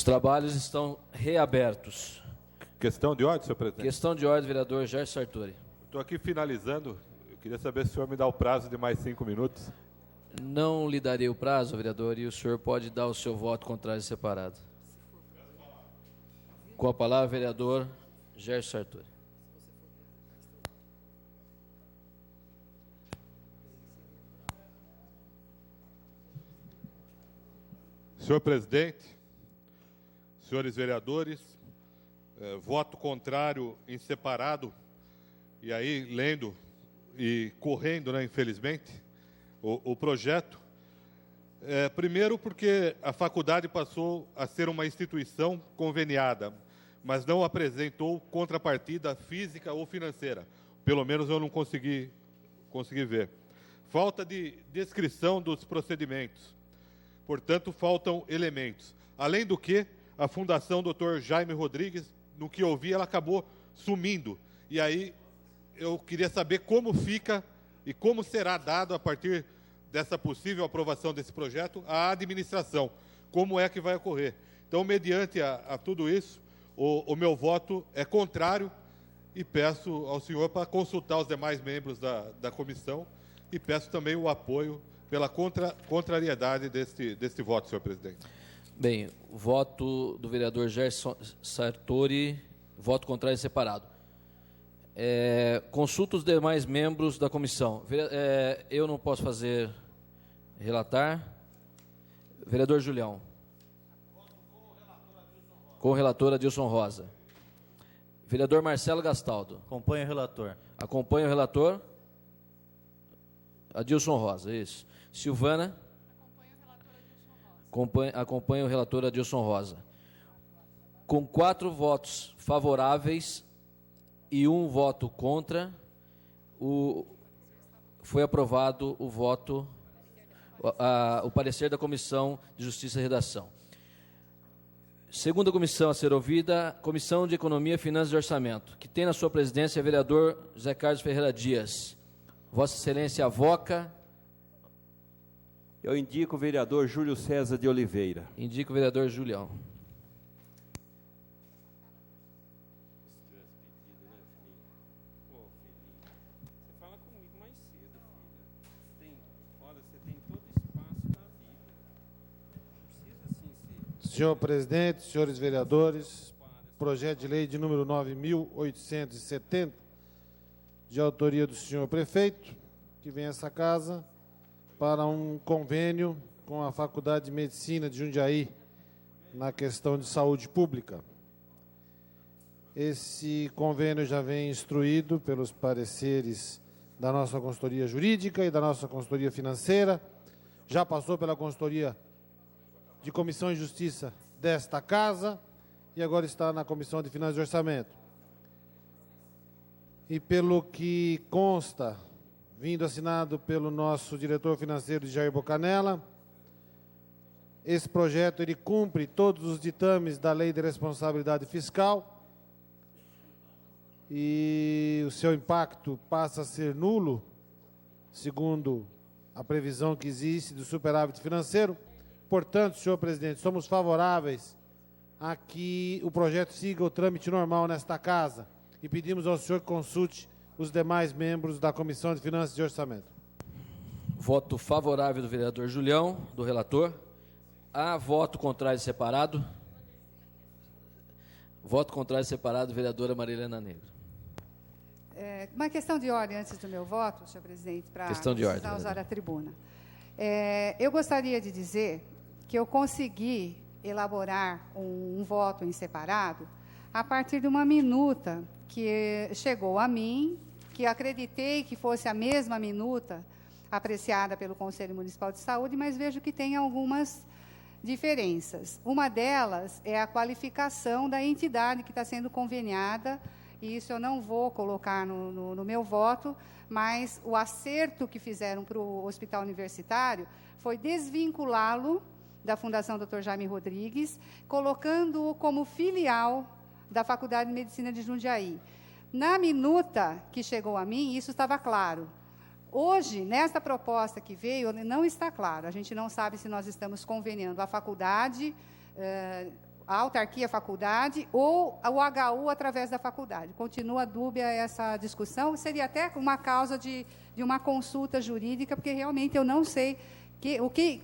trabalhos estão reabertos. Questão de ordem, senhor presidente? Questão de ordem, vereador Gerson Sartori. Estou aqui finalizando. Eu queria saber se o senhor me dá o prazo de mais 5 minutos. Não lhe darei o prazo, vereador, e o senhor pode dar o seu voto contrário separado. Com a palavra, vereador Gerson Sartori. Senhor presidente, senhores vereadores, voto contrário em separado, e aí lendo e correndo, né, infelizmente, o projeto. Primeiro porque a faculdade passou a ser uma instituição conveniada, mas não apresentou contrapartida física ou financeira. Pelo menos eu não consegui ver. Falta de descrição dos procedimentos. Portanto, faltam elementos. Além do que, a Fundação Dr. Jaime Rodrigues, no que eu vi, ela acabou sumindo. E aí, eu queria saber como fica e como será dado, a partir dessa possível aprovação desse projeto, a administração. Como é que vai ocorrer? Então, mediante a tudo isso, o meu voto é contrário e peço ao senhor para consultar os demais membros da comissão e peço também o apoio pela contrariedade deste voto, senhor presidente. Bem, o voto do vereador Gerson Sartori, voto contrário separado. Consulta os demais membros da comissão. Eu não posso relatar. Vereador Julião. Com o relator Adilson Rosa. Vereador Marcelo Gastaldo. Acompanho o relator. Acompanha o relator Adilson Rosa, isso. Silvana? Acompanha o relator Adilson Rosa. Com 4 votos favoráveis e 1 voto contra, foi aprovado o parecer da Comissão de Justiça e Redação. Segunda comissão a ser ouvida, Comissão de Economia, Finanças e Orçamento, que tem na sua presidência o vereador José Carlos Ferreira Dias. Vossa Excelência avoca. Eu indico o vereador Júlio César de Oliveira. Indico o vereador Julião. Você fala comigo mais cedo, filha. Olha, você tem todo espaço na vida. Não precisa assim ser. Senhor presidente, senhores vereadores, projeto de lei de número 9.870, de autoria do senhor prefeito, que vem a essa casa para um convênio com a Faculdade de Medicina de Jundiaí, na questão de saúde pública. Esse convênio já vem instruído pelos pareceres da nossa consultoria jurídica e da nossa consultoria financeira, já passou pela consultoria de Comissão de Justiça desta casa e agora está na Comissão de Finanças e Orçamento. E pelo que consta, vindo assinado pelo nosso diretor financeiro, Jair Bocanella, esse projeto ele cumpre todos os ditames da Lei de Responsabilidade Fiscal e o seu impacto passa a ser nulo, segundo a previsão que existe do superávit financeiro. Portanto, senhor presidente, somos favoráveis a que o projeto siga o trâmite normal nesta casa e pedimos ao senhor que consulte os demais membros da Comissão de Finanças e Orçamento. Voto favorável do vereador Julião, do relator. Há voto contrário separado. Voto contrário separado, vereadora Marilena Negro. Uma questão de ordem antes do meu voto, senhor presidente, para precisar usar a tribuna. Eu gostaria de dizer que eu consegui elaborar um voto em separado a partir de uma minuta que chegou a mim, que acreditei que fosse a mesma minuta apreciada pelo Conselho Municipal de Saúde, mas vejo que tem algumas diferenças. Uma delas é a qualificação da entidade que está sendo conveniada, e isso eu não vou colocar no meu voto, mas o acerto que fizeram para o Hospital Universitário foi desvinculá-lo da Fundação Dr. Jaime Rodrigues, colocando-o como filial da Faculdade de Medicina de Jundiaí. Na minuta que chegou a mim, isso estava claro. Hoje, nesta proposta que veio, não está claro. A gente não sabe se nós estamos conveniando a faculdade a autarquia faculdade ou o HU através da faculdade. Continua dúbia essa discussão, seria até uma causa de uma consulta jurídica, porque realmente eu não sei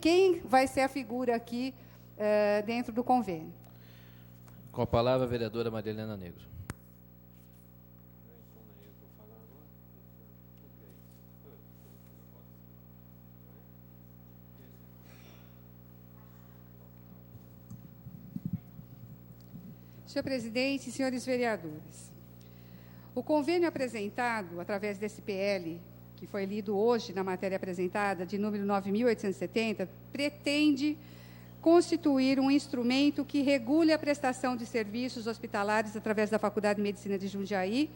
quem vai ser a figura aqui dentro do convênio. Com a palavra, a vereadora Maria Helena Negro. Senhor presidente, senhores vereadores, o convênio apresentado através desse PL, que foi lido hoje na matéria apresentada, de número 9.870, pretende constituir um instrumento que regule a prestação de serviços hospitalares através da Faculdade de Medicina de Jundiaí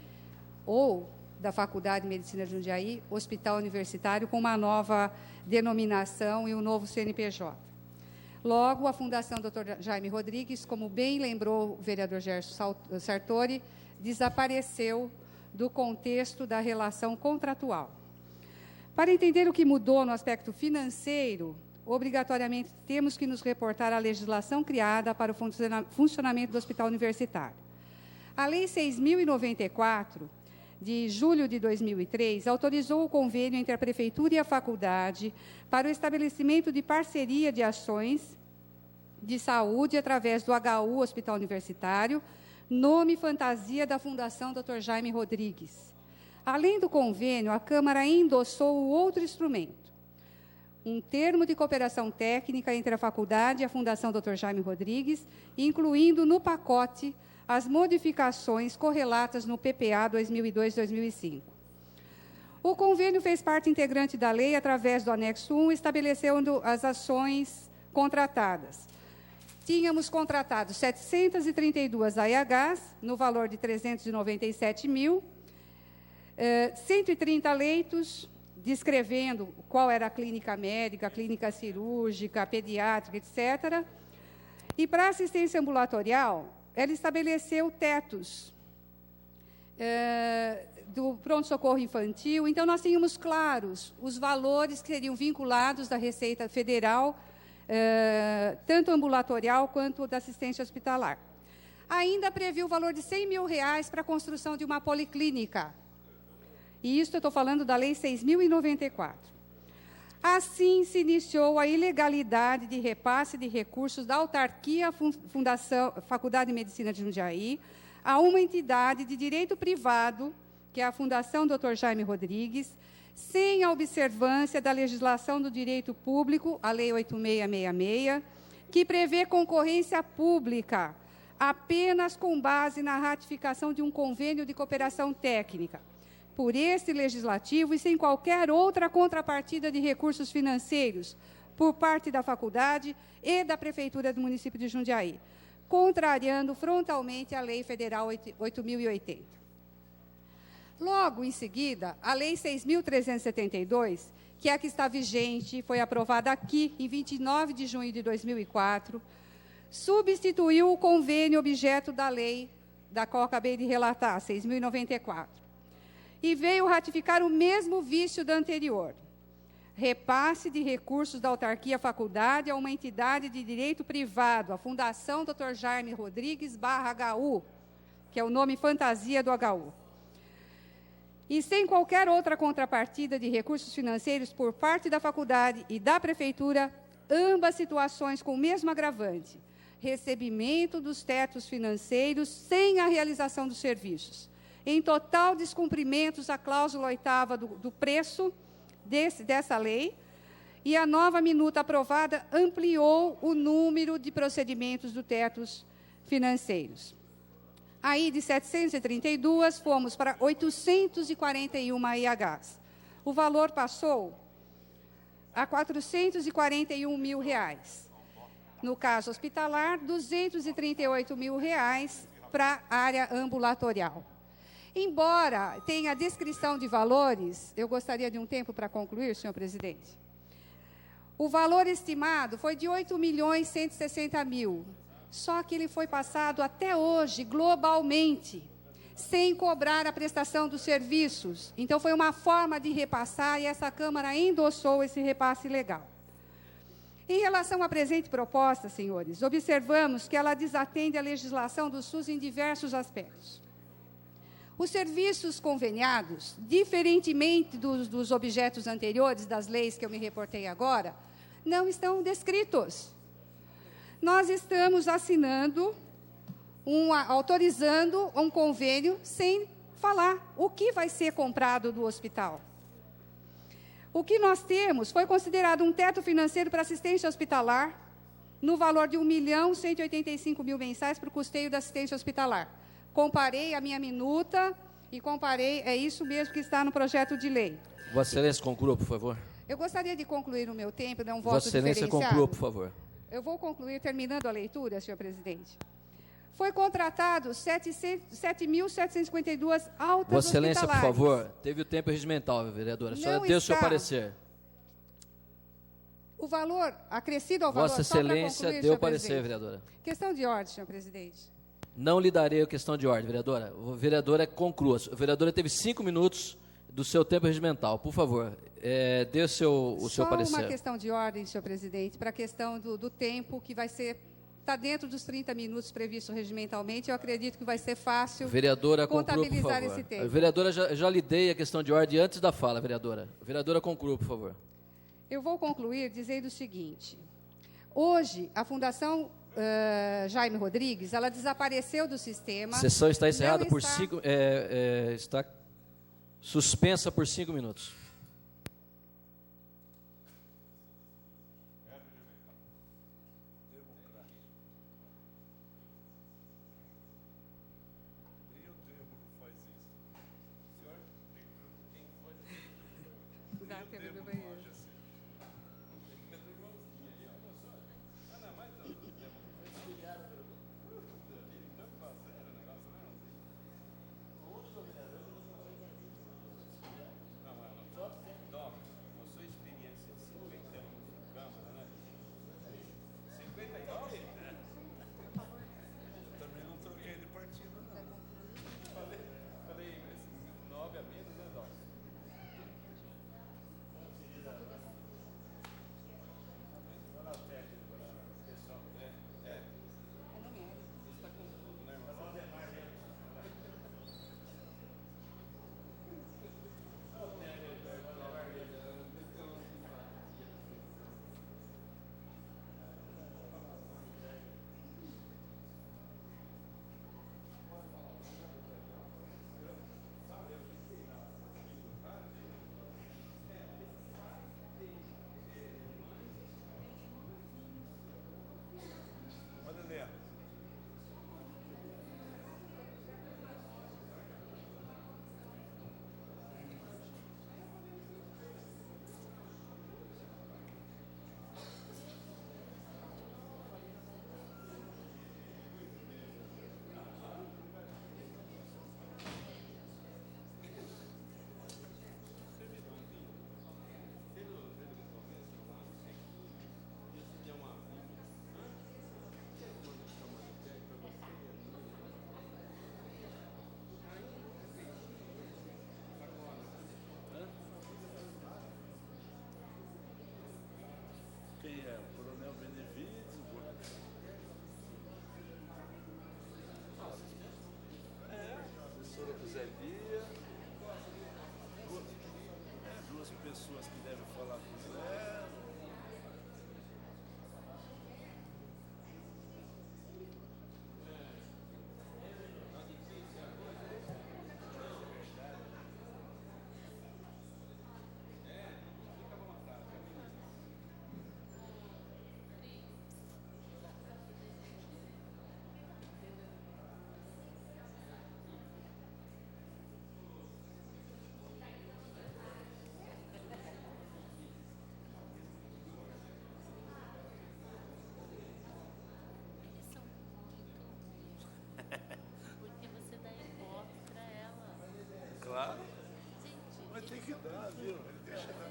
ou da Faculdade de Medicina de Jundiaí, Hospital Universitário, com uma nova denominação e um novo CNPJ. Logo, a Fundação Dr. Jaime Rodrigues, como bem lembrou o vereador Gerson Sartori, desapareceu do contexto da relação contratual. Para entender o que mudou no aspecto financeiro, obrigatoriamente temos que nos reportar à legislação criada para o funcionamento do Hospital Universitário. A Lei 6.094, de julho de 2003, autorizou o convênio entre a Prefeitura e a Faculdade para o estabelecimento de parceria de ações de saúde através do HU Hospital Universitário, nome fantasia da Fundação Dr. Jaime Rodrigues. Além do convênio, a Câmara endossou o outro instrumento, um termo de cooperação técnica entre a Faculdade e a Fundação Dr. Jaime Rodrigues, incluindo no pacote as modificações correlatas no PPA 2002-2005. O convênio fez parte integrante da lei através do anexo 1, estabelecendo as ações contratadas. Tínhamos contratado 732 AIHs, no valor de 397 mil, 130 leitos, descrevendo qual era a clínica médica, a clínica cirúrgica, a pediátrica, etc. E para assistência ambulatorial, ela estabeleceu tetos do pronto-socorro infantil. Então, nós tínhamos claros os valores que seriam vinculados da Receita Federal, tanto ambulatorial quanto da assistência hospitalar. Ainda previu o valor de R$100 mil para a construção de uma policlínica. E isso eu estou falando da Lei 6.094. Assim, se iniciou a ilegalidade de repasse de recursos da autarquia Faculdade de Medicina de Jundiaí a uma entidade de direito privado, que é a Fundação Dr. Jaime Rodrigues, sem a observância da legislação do direito público, a Lei 8.666, que prevê concorrência pública apenas com base na ratificação de um convênio de cooperação técnica, por esse legislativo e sem qualquer outra contrapartida de recursos financeiros por parte da faculdade e da Prefeitura do município de Jundiaí, contrariando frontalmente a Lei Federal 8.080. Logo em seguida, a Lei 6.372, que é a que está vigente, foi aprovada aqui em 29 de junho de 2004, substituiu o convênio objeto da lei da qual acabei de relatar, 6.094, e veio ratificar o mesmo vício da anterior: repasse de recursos da autarquia faculdade a uma entidade de direito privado, a Fundação Dr. Jaime Rodrigues /HU, que é o nome fantasia do HU. E sem qualquer outra contrapartida de recursos financeiros por parte da faculdade e da prefeitura, ambas situações com o mesmo agravante: recebimento dos tetos financeiros sem a realização dos serviços, em total descumprimento à cláusula 8ª do preço dessa lei, e a nova minuta aprovada ampliou o número de procedimentos dos tetos financeiros. Aí, de 732, fomos para 841 IHs. O valor passou a R$ 441 mil. No caso hospitalar, R$ 238 mil para a área ambulatorial. Embora tenha a descrição de valores, eu gostaria de um tempo para concluir, senhor presidente. O valor estimado foi de R$ 8.160.000, só que ele foi passado até hoje, globalmente, sem cobrar a prestação dos serviços. Então, foi uma forma de repassar e essa Câmara endossou esse repasse legal. Em relação à presente proposta, senhores, observamos que ela desatende a legislação do SUS em diversos aspectos. Os serviços conveniados, diferentemente dos objetos anteriores, das leis que eu me reportei agora, não estão descritos. Nós estamos autorizando um convênio sem falar o que vai ser comprado do hospital. O que nós temos foi considerado um teto financeiro para assistência hospitalar no valor de R$ 1.185.000 mensais para o custeio da assistência hospitalar. Comparei a minha minuta e comparei, é isso mesmo que está no projeto de lei. Vossa Excelência, conclua, por favor. Eu gostaria de concluir o meu tempo, dar um voto Vossa Excelência, diferenciado. conclua, por favor. Eu vou concluir terminando a leitura, senhor presidente. Foi contratado 7.752 altas Vossa Excelência, por hospitalares. favor, teve o tempo regimental, vereadora. A senhora Não deu o seu está. parecer. O valor acrescido ao valor... Vossa só para Excelência concluir, deu o senhor parecer, presidente. vereadora. Questão de ordem, senhor presidente. Não lhe darei a questão de ordem, vereadora. O vereadora conclua. A vereadora teve 5 minutos do seu tempo regimental. Por favor, dê o seu parecer. Só uma questão de ordem, senhor presidente, para a questão do tempo que vai ser... Está dentro dos 30 minutos previstos regimentalmente. Eu acredito que vai ser fácil Vereadora, conclua, por contabilizar favor. esse tempo. Vereadora, já lhe dei a questão de ordem antes da fala, vereadora. Vereadora, conclua, por favor. Eu vou concluir dizendo o seguinte. Hoje, a Fundação Jaime Rodrigues, ela desapareceu do sistema. A sessão está encerrada Não por está- 5... está suspensa por 5 minutos. Dá tempo do banheiro. Quem é? O Coronel Benevides? A assessora do Zé Bia. Duas pessoas que devem falar com o Zé. Porque você dá ibope pra ela. Claro. Gente, Mas tem que dar, viu? Deixa dar.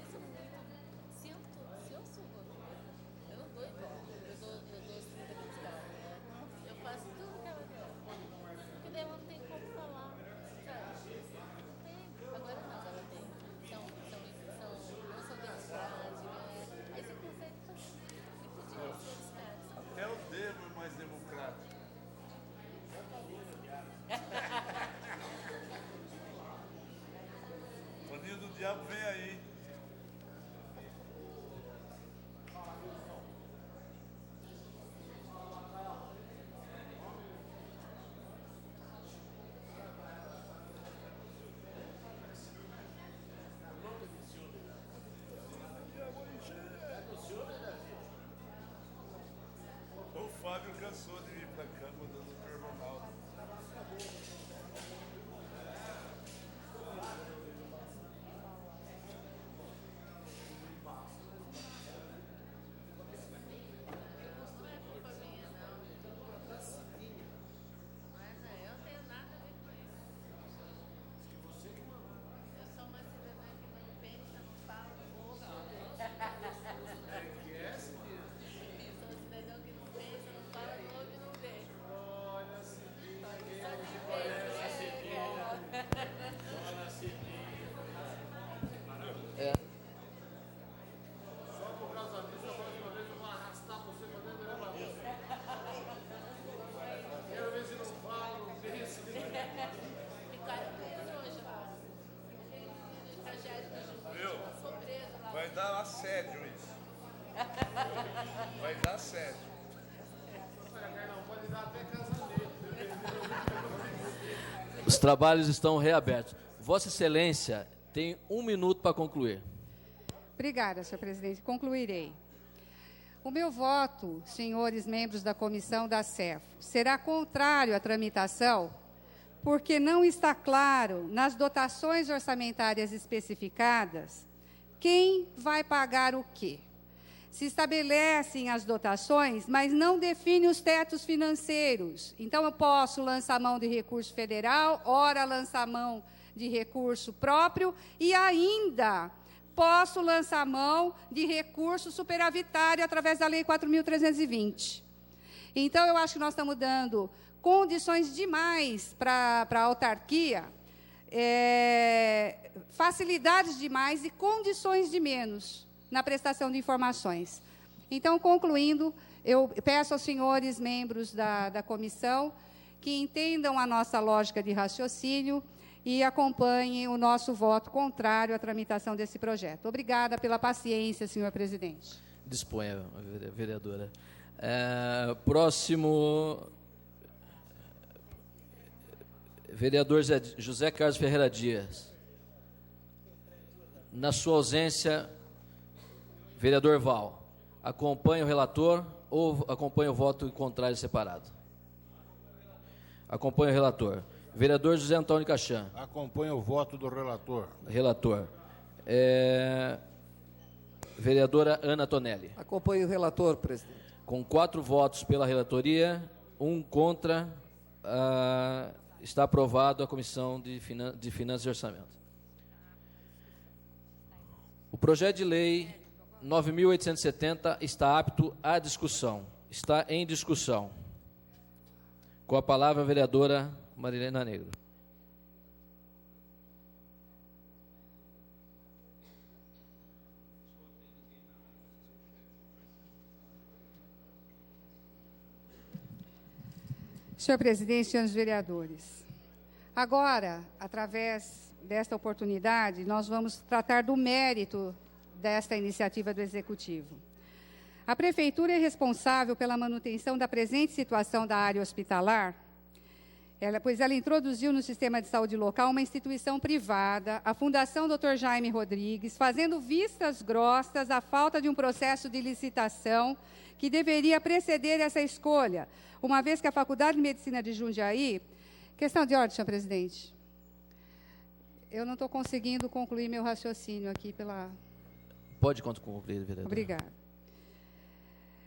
se eu sou gostosa, eu não dou ibope. Eu dou os 30 quilos dela. Eu faço tudo que ela quer. Porque daí ela não tem como falar. Sabe? Não tem. Agora não, ela tem. Não são demonstrados, né? Aí você consegue fazer. diabo vem aí. O Fábio cansou de vir pra cá quando o Dr. Ronaldo. Vai dar assédio isso. Vai dar assédio. Os trabalhos estão reabertos. Vossa Excelência tem 1 minuto para concluir. Obrigada, senhor presidente. Concluirei. O meu voto, senhores membros da comissão da CEF, será contrário à tramitação, porque não está claro, nas dotações orçamentárias especificadas, quem vai pagar o quê. Se estabelecem as dotações, mas não define os tetos financeiros. Então, eu posso lançar mão de recurso federal, ora lançar mão de recurso próprio, e ainda posso lançar mão de recurso superavitário através da Lei 4.320. Então, eu acho que nós estamos dando condições demais para a autarquia, facilidades demais e condições de menos na prestação de informações. Então, concluindo, eu peço aos senhores membros da comissão que entendam a nossa lógica de raciocínio e acompanhem o nosso voto contrário à tramitação desse projeto. Obrigada pela paciência, senhor presidente. Disponha, vereadora. Próximo, vereador José Carlos Ferreira Dias. Na sua ausência, vereador Val, acompanha o relator ou acompanha o voto contrário separado? Acompanha o relator. Vereador José Antônio Cachan. Acompanha o voto do relator. Relator. Vereadora Ana Tonelli. Acompanho o relator, presidente. Com 4 votos pela relatoria, 1 contra, está aprovado a Comissão de Finanças e Orçamento. O projeto de lei 9.870 está apto à discussão. Está em discussão. Com a palavra a vereadora Marilena Negro. Senhor presidente, senhores vereadores, agora, através desta oportunidade, nós vamos tratar do mérito desta iniciativa do Executivo. A Prefeitura é responsável pela manutenção da presente situação da área hospitalar, pois ela introduziu no sistema de saúde local uma instituição privada, a Fundação Dr. Jaime Rodrigues, fazendo vistas grossas à falta de um processo de licitação que deveria preceder essa escolha, uma vez que a Faculdade de Medicina de Jundiaí... Questão de ordem, senhor presidente. Eu não estou conseguindo concluir meu raciocínio aqui pela... Pode concluir, vereador. Obrigada.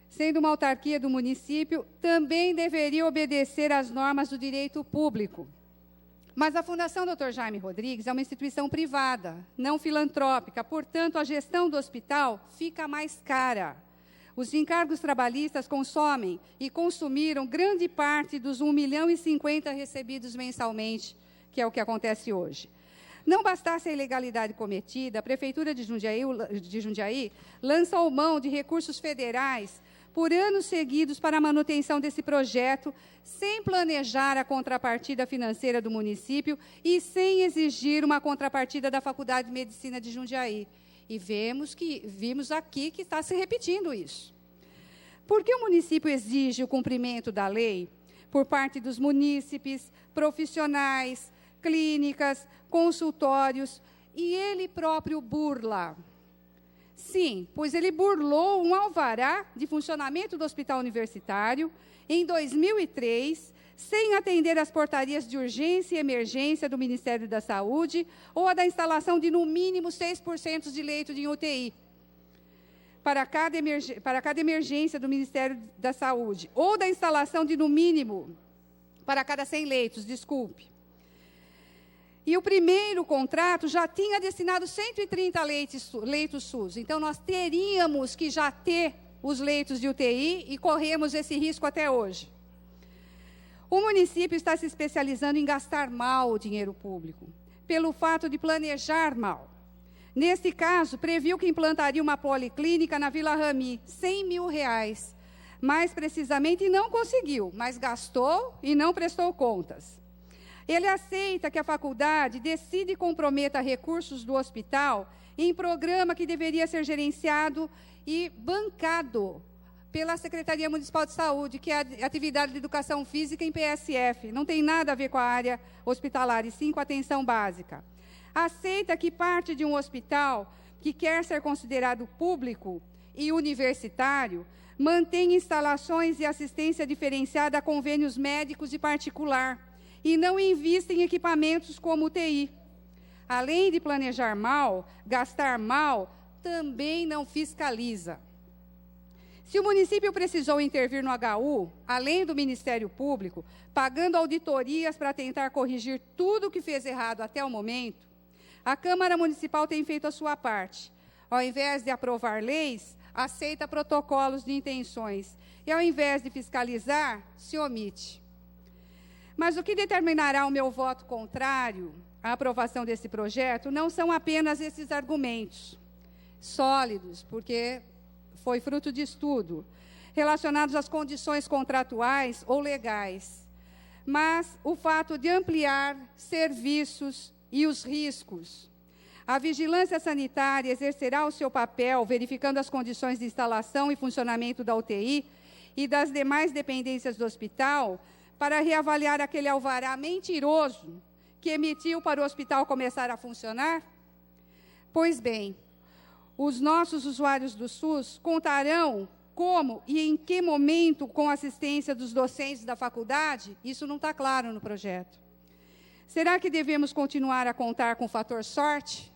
Sendo uma autarquia do município, também deveria obedecer às normas do direito público. Mas a Fundação Dr. Jaime Rodrigues é uma instituição privada, não filantrópica, portanto, a gestão do hospital fica mais cara. Os encargos trabalhistas consomem e consumiram grande parte dos 1,50 milhão recebidos mensalmente, que é o que acontece hoje. Não bastasse a ilegalidade cometida, a Prefeitura de Jundiaí lançou mão de recursos federais por anos seguidos para a manutenção desse projeto, sem planejar a contrapartida financeira do município e sem exigir uma contrapartida da Faculdade de Medicina de Jundiaí. E vimos aqui que está se repetindo isso. Por que o município exige o cumprimento da lei por parte dos munícipes, profissionais, clínicas, consultórios, e ele próprio burla? Sim, pois ele burlou um alvará de funcionamento do hospital universitário em 2003, sem atender às portarias de urgência e emergência do Ministério da Saúde ou a da instalação de, no mínimo, 6% de leito de UTI para cada emergência do Ministério da Saúde, ou da instalação de, no mínimo, para cada 100 leitos, desculpe. E o primeiro contrato já tinha destinado 130 leitos SUS. Então, nós teríamos que já ter os leitos de UTI e corremos esse risco até hoje. O município está se especializando em gastar mal o dinheiro público, pelo fato de planejar mal. Neste caso, previu que implantaria uma policlínica na Vila Rami, R$100 mil, mais precisamente, e não conseguiu, mas gastou e não prestou contas. Ele aceita que a faculdade decide e comprometa recursos do hospital em programa que deveria ser gerenciado e bancado pela Secretaria Municipal de Saúde, que é a atividade de educação física em PSF. Não tem nada a ver com a área hospitalar, e sim com a atenção básica. Aceita que parte de um hospital que quer ser considerado público e universitário mantém instalações e assistência diferenciada a convênios médicos e particular, e não invista em equipamentos como UTI. Além de planejar mal, gastar mal, também não fiscaliza. Se o município precisou intervir no HU, além do Ministério Público, pagando auditorias para tentar corrigir tudo o que fez errado até o momento, a Câmara Municipal tem feito a sua parte. Ao invés de aprovar leis, aceita protocolos de intenções. E ao invés de fiscalizar, se omite. Mas o que determinará o meu voto contrário à aprovação desse projeto não são apenas esses argumentos sólidos, porque foi fruto de estudo, relacionados às condições contratuais ou legais, mas o fato de ampliar serviços e os riscos. A vigilância sanitária exercerá o seu papel, verificando as condições de instalação e funcionamento da UTI e das demais dependências do hospital, para reavaliar aquele alvará mentiroso que emitiu para o hospital começar a funcionar? Pois bem, os nossos usuários do SUS contarão como e em que momento com a assistência dos docentes da faculdade? Isso não está claro no projeto. Será que devemos continuar a contar com o fator sorte?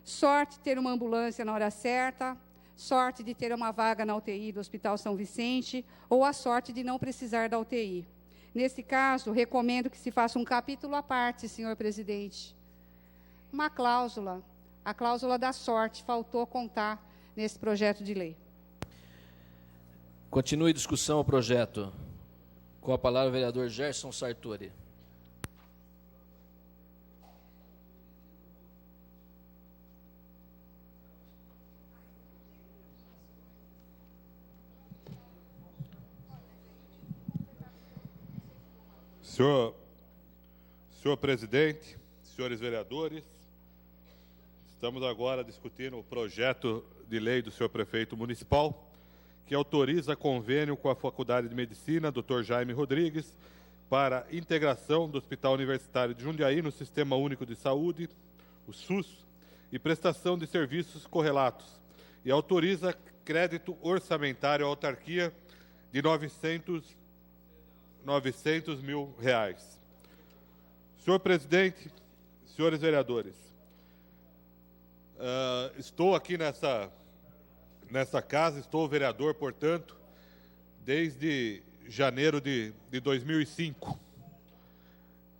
Sorte de ter uma ambulância na hora certa, sorte de ter uma vaga na UTI do Hospital São Vicente, ou a sorte de não precisar da UTI. Nesse caso, recomendo que se faça um capítulo à parte, senhor presidente. Uma cláusula, a cláusula da sorte, faltou contar nesse projeto de lei. Continue discussão ao projeto. Com a palavra o vereador Gerson Sartori. Senhor presidente, senhores vereadores, estamos agora discutindo o projeto de lei do senhor prefeito municipal, que autoriza convênio com a Faculdade de Medicina, Dr. Jaime Rodrigues, para integração do Hospital Universitário de Jundiaí no Sistema Único de Saúde, o SUS, e prestação de serviços correlatos, e autoriza crédito orçamentário à autarquia de R$900 mil. Senhor presidente, senhores vereadores, estou aqui nessa casa, estou vereador, portanto, desde janeiro de 2005.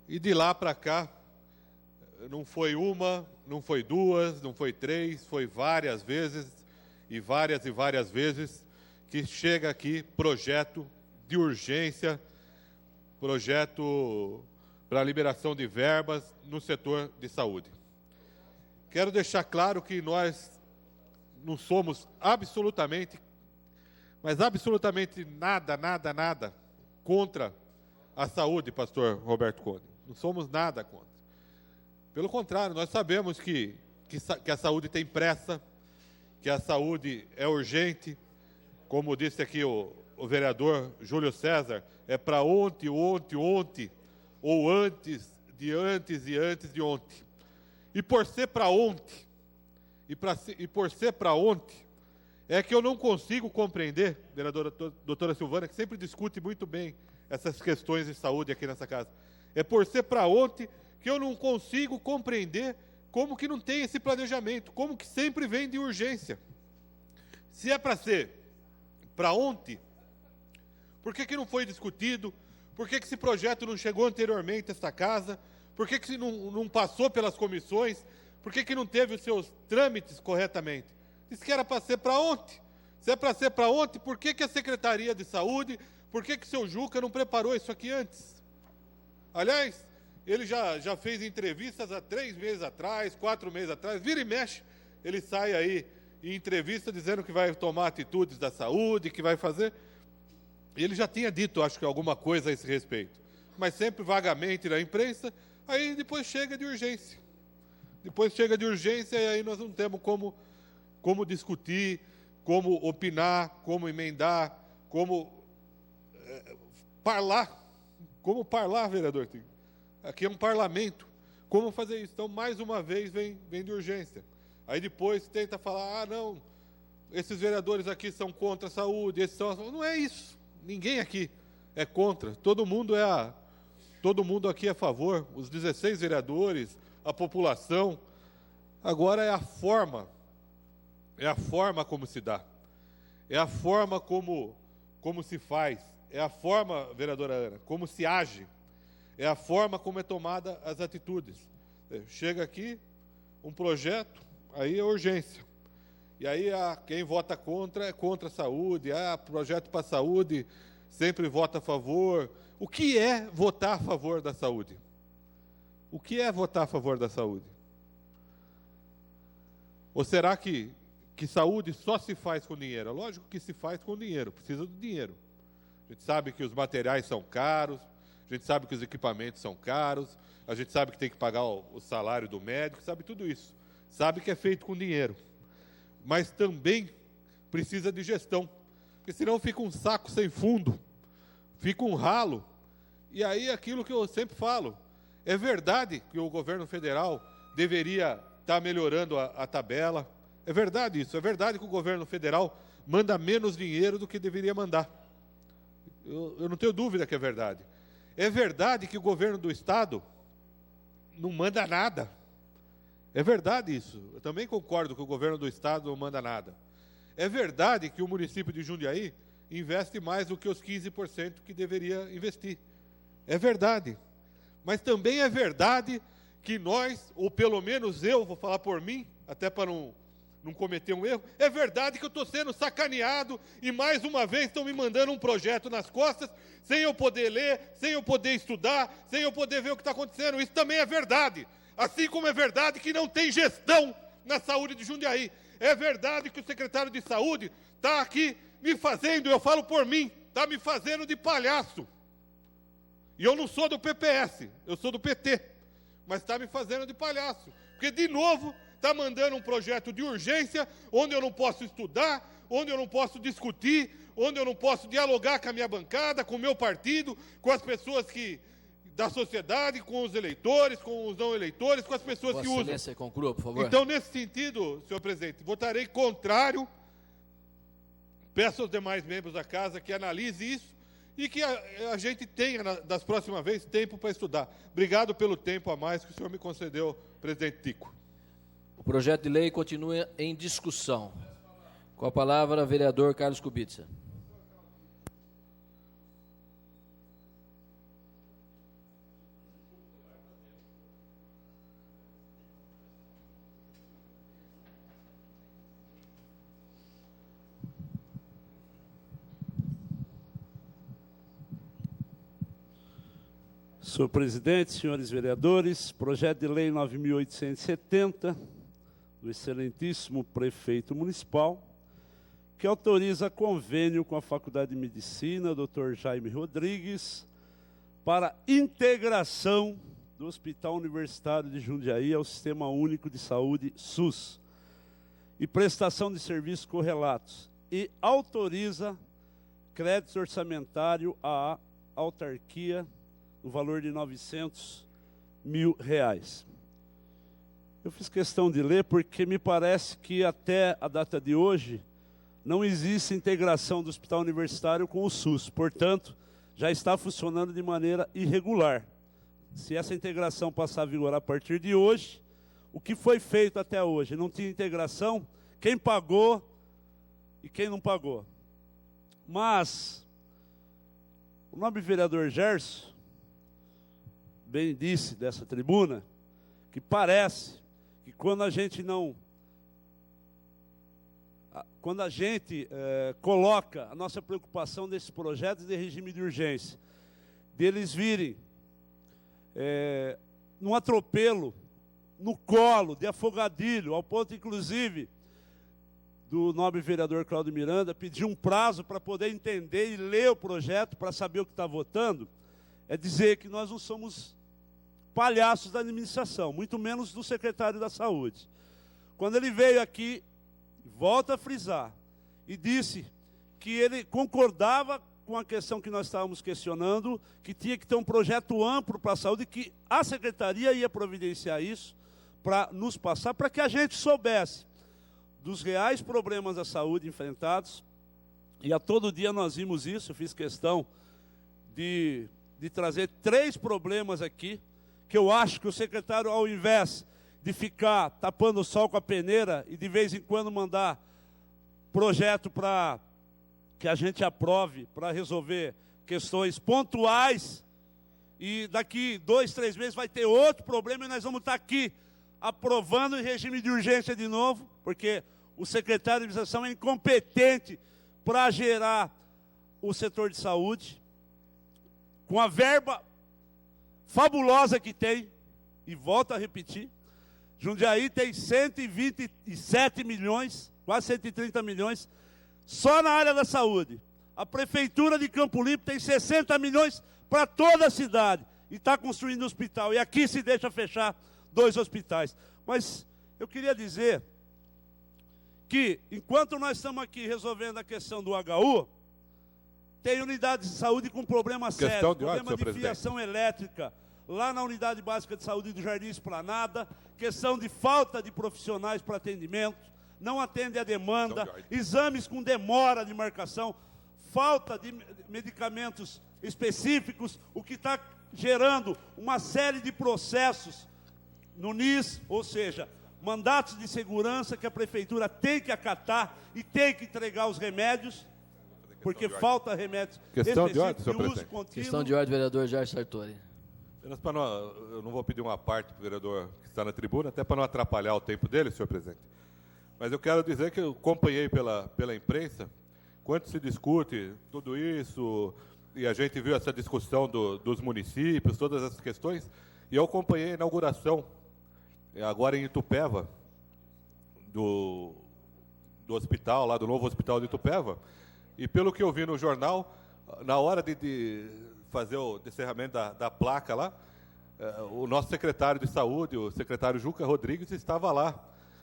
E de lá para cá, não foi uma, não foi duas, não foi três, foi várias vezes, e várias vezes, que chega aqui projeto de urgência, projeto para liberação de verbas no setor de saúde. Quero deixar claro que nós não somos absolutamente mas absolutamente nada, nada, nada contra a saúde, pastor Roberto Cone. Não somos nada contra. Pelo contrário, nós sabemos que a saúde tem pressa, que a saúde é urgente. Como disse aqui o vereador Júlio César, é para ontem, ou antes de ontem. E por ser para ontem, é que eu não consigo compreender, vereadora doutora Silvana, que sempre discute muito bem essas questões de saúde aqui nessa casa. É por ser para ontem que eu não consigo compreender como que não tem esse planejamento, como que sempre vem de urgência. Se é para ser para ontem, por que não foi discutido? Por que esse projeto não chegou anteriormente a esta casa? Por que não passou pelas comissões? Por que não teve os seus trâmites corretamente? Disse que era para ser para ontem. Se é para ser para ontem, por que a Secretaria de Saúde, por que o seu Juca não preparou isso aqui antes? Aliás, ele já fez entrevistas há 3 meses atrás, 4 meses atrás, vira e mexe, ele sai aí em entrevista dizendo que vai tomar atitudes da saúde, que vai fazer. Ele já tinha dito, acho que alguma coisa a esse respeito, mas sempre vagamente na imprensa, aí depois chega de urgência. E aí nós não temos como discutir, como opinar, como emendar, como parlar, vereador. Aqui é um parlamento. Como fazer isso? Então, mais uma vez, vem de urgência. Aí depois tenta falar, não, esses vereadores aqui são contra a saúde, esses são... Não é isso. Ninguém aqui é contra. Todo mundo aqui é a favor. Os 16 vereadores, a população. Agora é a forma como se dá. É a forma como se faz. É a forma, vereadora Ana, como se age. É a forma como é tomada as atitudes. Chega aqui um projeto, aí é urgência. E aí quem vota contra é contra a saúde, projeto para a saúde sempre vota a favor. O que é votar a favor da saúde? O que é votar a favor da saúde? Ou será que saúde só se faz com dinheiro? Lógico que se faz com dinheiro, precisa do dinheiro. A gente sabe que os materiais são caros, a gente sabe que os equipamentos são caros, a gente sabe que tem que pagar o salário do médico, sabe tudo isso. Sabe que é feito com dinheiro. Mas também precisa de gestão, porque senão fica um saco sem fundo, fica um ralo. E aí aquilo que eu sempre falo, é verdade que o governo federal deveria estar melhorando a tabela, é verdade isso, é verdade que o governo federal manda menos dinheiro do que deveria mandar. Eu não tenho dúvida que é verdade. É verdade que o governo do Estado não manda nada. É verdade isso. Eu também concordo que o governo do Estado não manda nada. É verdade que o município de Jundiaí investe mais do que os 15% que deveria investir. É verdade. Mas também é verdade que nós, ou pelo menos eu, vou falar por mim, até para não cometer um erro, é verdade que eu estou sendo sacaneado e mais uma vez estão me mandando um projeto nas costas, sem eu poder ler, sem eu poder estudar, sem eu poder ver o que está acontecendo. Isso também é verdade. Assim como é verdade que não tem gestão na saúde de Jundiaí. É verdade que o secretário de saúde está aqui me fazendo, eu falo por mim, está me fazendo de palhaço. E eu não sou do PPS, eu sou do PT, mas está me fazendo de palhaço. Porque, de novo, está mandando um projeto de urgência, onde eu não posso estudar, onde eu não posso discutir, onde eu não posso dialogar com a minha bancada, com o meu partido, com as pessoas da sociedade, com os eleitores, com os não eleitores, com as pessoas que usam. Excelência, conclua, por favor. Então, nesse sentido, senhor presidente, votarei contrário. Peço aos demais membros da casa que analise isso e que a gente tenha, das próximas vezes, tempo para estudar. Obrigado pelo tempo a mais que o senhor me concedeu, presidente Tico. O projeto de lei continua em discussão. Com a palavra, vereador Carlos Kubica. Senhor presidente, senhores vereadores, projeto de lei 9.870, do excelentíssimo prefeito municipal, que autoriza convênio com a Faculdade de Medicina, Dr. Jaime Rodrigues, para integração do Hospital Universitário de Jundiaí ao Sistema Único de Saúde, SUS, e prestação de serviços correlatos, e autoriza crédito orçamentário à autarquia no valor de R$900 mil. Eu fiz questão de ler porque me parece que até a data de hoje não existe integração do Hospital Universitário com o SUS, portanto, já está funcionando de maneira irregular. Se essa integração passar a vigorar a partir de hoje, o que foi feito até hoje? Não tinha integração, quem pagou e quem não pagou. Mas o nobre vereador Gerson bem disse dessa tribuna que parece que quando a gente coloca a nossa preocupação desses projetos de regime de urgência, deles virem num atropelo, no colo, de afogadilho, ao ponto, inclusive, do nobre vereador Cláudio Miranda pedir um prazo para poder entender e ler o projeto, para saber o que está votando, é dizer que nós não somos palhaços da administração, muito menos do secretário da Saúde. Quando ele veio aqui, volta a frisar, e disse que ele concordava com a questão que nós estávamos questionando, que tinha que ter um projeto amplo para a saúde, que a secretaria ia providenciar isso para nos passar, para que a gente soubesse dos reais problemas da saúde enfrentados, e a todo dia nós vimos isso. Eu fiz questão de trazer 3 problemas aqui, que eu acho que o secretário, ao invés de ficar tapando o sol com a peneira e de vez em quando mandar projeto para que a gente aprove para resolver questões pontuais, e daqui 2, 3 meses vai ter outro problema e nós vamos estar aqui aprovando em regime de urgência de novo, porque o secretário de administração é incompetente para gerar o setor de saúde, com a verba fabulosa que tem, e volto a repetir, Jundiaí tem 127 milhões, quase 130 milhões, só na área da saúde. A Prefeitura de Campo Limpo tem 60 milhões para toda a cidade, e está construindo um hospital, e aqui se deixa fechar 2 hospitais. Mas eu queria dizer que, enquanto nós estamos aqui resolvendo a questão do HU, tem unidades de saúde com problema sério, problema de fiação elétrica, lá na unidade básica de saúde do Jardim Esplanada, questão de falta de profissionais para atendimento, não atende a demanda, exames com demora de marcação, falta de medicamentos específicos, o que está gerando uma série de processos no NIS, ou seja, mandatos de segurança que a Prefeitura tem que acatar e tem que entregar os remédios, porque falta remédios Questão de ordem, específicos senhor de uso presidente. contínuo. Questão de ordem, vereador Jair Sartori. Apenas para eu não vou pedir uma parte para o vereador que está na tribuna, até para não atrapalhar o tempo dele, senhor presidente. Mas eu quero dizer que eu acompanhei pela imprensa, quando se discute tudo isso, e a gente viu essa discussão dos municípios, todas essas questões, e eu acompanhei a inauguração, agora em Itupeva, do hospital, lá do novo hospital de Itupeva, e pelo que eu vi no jornal, na hora de fazer o descerramento da placa lá, o nosso secretário de saúde, o secretário Juca Rodrigues, estava lá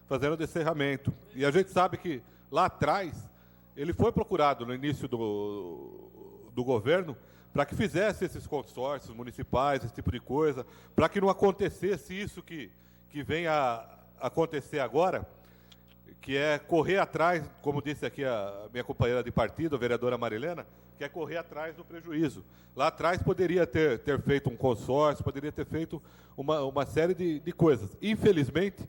fazendo o descerramento. E a gente sabe que lá atrás, ele foi procurado no início do governo para que fizesse esses consórcios municipais, esse tipo de coisa, para que não acontecesse isso que vem a acontecer agora, que é correr atrás, como disse aqui a minha companheira de partido, a vereadora Marilena, que é correr atrás do prejuízo. Lá atrás poderia ter feito um consórcio, poderia ter feito uma série de coisas. Infelizmente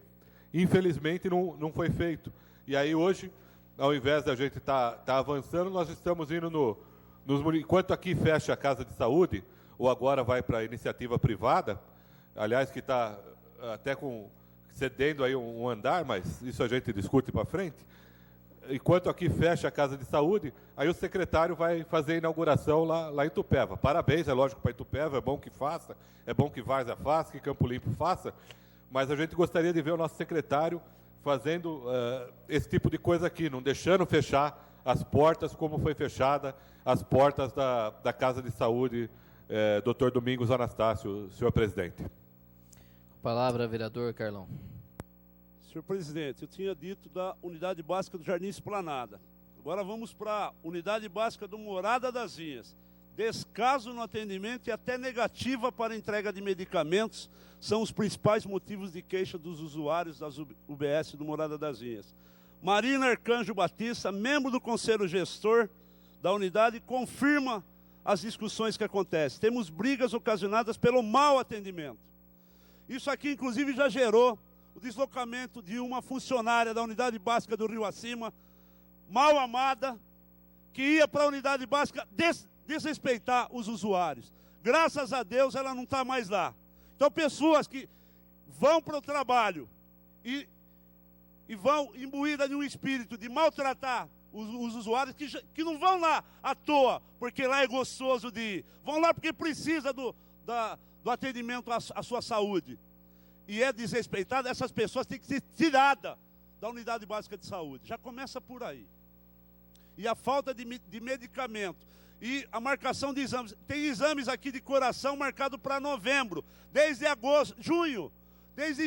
não foi feito. E aí hoje, ao invés da gente estar avançando, nós estamos indo enquanto aqui fecha a Casa de Saúde, ou agora vai para a iniciativa privada, aliás, que está até cedendo aí um andar, mas isso a gente discute para frente. Enquanto aqui fecha a Casa de Saúde, aí o secretário vai fazer a inauguração lá em Itupeva. Parabéns, é lógico, para Itupeva, é bom que faça, é bom que Várzea faça, que Campo Limpo faça, mas a gente gostaria de ver o nosso secretário fazendo esse tipo de coisa aqui, não deixando fechar as portas, como foi fechada as portas da Casa de Saúde, Dr. Domingos Anastácio, senhor presidente. Palavra, vereador Carlão. Senhor presidente, eu tinha dito da unidade básica do Jardim Esplanada. Agora vamos para a unidade básica do Morada das Vinhas. Descaso no atendimento e até negativa para entrega de medicamentos são os principais motivos de queixa dos usuários das UBS do Morada das Vinhas. Marina Arcanjo Batista, membro do Conselho Gestor da unidade, confirma as discussões que acontecem. Temos brigas ocasionadas pelo mau atendimento. Isso aqui, inclusive, já gerou o deslocamento de uma funcionária da unidade básica do Rio Acima, mal amada, que ia para a unidade básica desrespeitar os usuários. Graças a Deus ela não está mais lá. Então pessoas que vão para o trabalho e vão imbuídas de um espírito de maltratar os usuários, que não vão lá à toa, porque lá é gostoso de ir. Vão lá porque precisa do atendimento à sua saúde. E é desrespeitada, essas pessoas têm que ser tiradas da unidade básica de saúde. Já começa por aí. E a falta de medicamento. E a marcação de exames. Tem exames aqui de coração marcado para novembro. Desde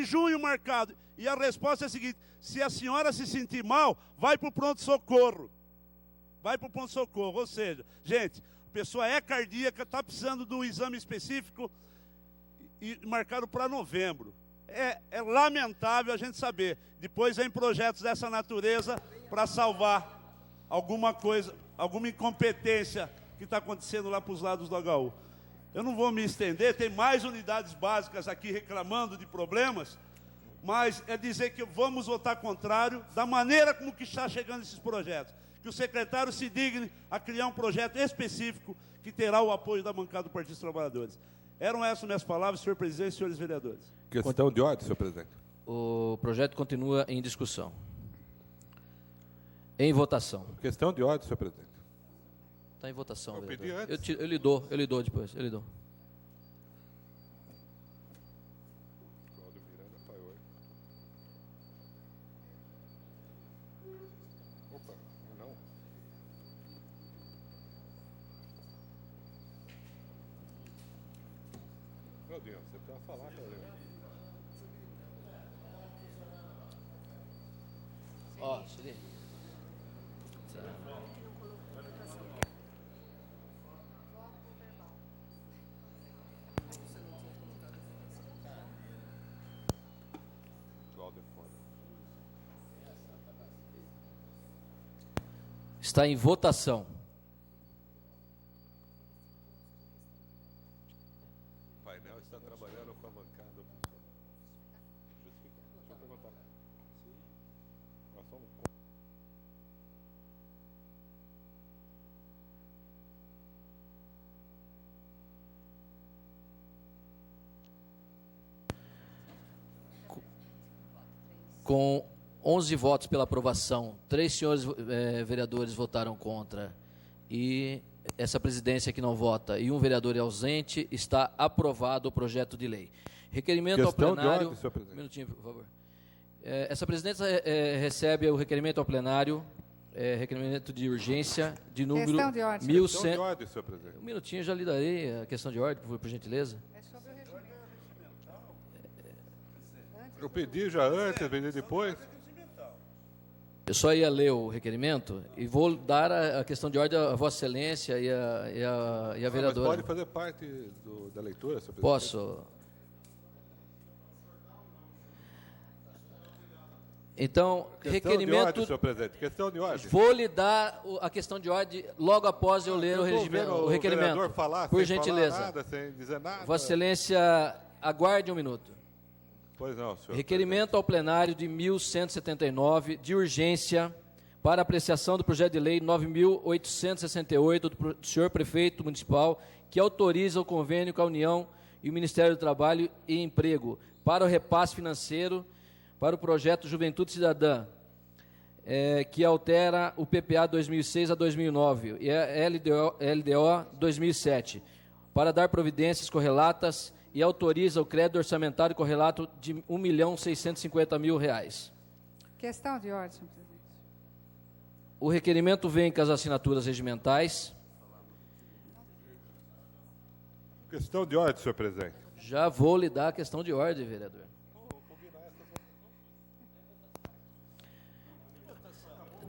junho marcado. E a resposta é a seguinte: se a senhora se sentir mal, vai para o pronto-socorro. Vai para o pronto-socorro. Ou seja, gente, a pessoa é cardíaca, está precisando de um exame específico e marcado para novembro. É lamentável a gente saber. Depois vem projetos dessa natureza para salvar alguma coisa, alguma incompetência que está acontecendo lá para os lados do HU. Eu não vou me estender, tem mais unidades básicas aqui reclamando de problemas, mas é dizer que vamos votar contrário da maneira como que está chegando esses projetos. Que o secretário se digne a criar um projeto específico que terá o apoio da bancada do Partido dos Trabalhadores. Eram essas minhas palavras, senhor presidente e senhores vereadores. Questão de ordem, senhor presidente. O projeto continua em discussão. Em votação. Questão de ordem, senhor presidente. Está em votação, eu pedi vereador. antes. Eu lhe dou depois, eu lhe dou. Cláudio Miranda, Paior. Opa, não. Claudinho, você precisa falar, Claudinho. Ó, se liga. Está em votação. O painel está trabalhando com a bancada. Deixa eu perguntar. Nós somos... Com 11 votos pela aprovação, 3 senhores vereadores votaram contra e essa presidência que não vota e um vereador é ausente, está aprovado o projeto de lei. Requerimento Questão ao plenário... de ordem, senhor presidente. Um minutinho, por favor. Essa presidência recebe o requerimento ao plenário, requerimento de urgência, de número... Questão de ordem. 1100... Questão de ordem, senhor presidente. Um minutinho, já lhe darei a questão de ordem, por gentileza. Eu pedi já antes, pedi depois. Eu só ia ler o requerimento e vou dar a questão de ordem à Vossa Excelência e a vereadora. Mas pode fazer parte da leitura, senhor presidente? Posso. Então, Questão requerimento... de ordem, senhor presidente. Questão de ordem. Vou lhe dar a questão de ordem logo após eu ler o requerimento. vereador falar por sem gentileza. falar nada, sem dizer nada. Vossa Excelência, aguarde um minuto. Pois não, senhor. Requerimento ao plenário de 1179, de urgência, para apreciação do projeto de lei 9.868 do senhor prefeito municipal, que autoriza o convênio com a União e o Ministério do Trabalho e Emprego para o repasse financeiro para o projeto Juventude Cidadã, que altera o PPA 2006 a 2009 e a LDO 2007, para dar providências correlatas e autoriza o crédito orçamentário correlato de R$ 1.650.000. Questão de ordem, senhor presidente. O requerimento vem com as assinaturas regimentais. Questão de ordem, senhor presidente. Já vou lhe dar a questão de ordem, vereador.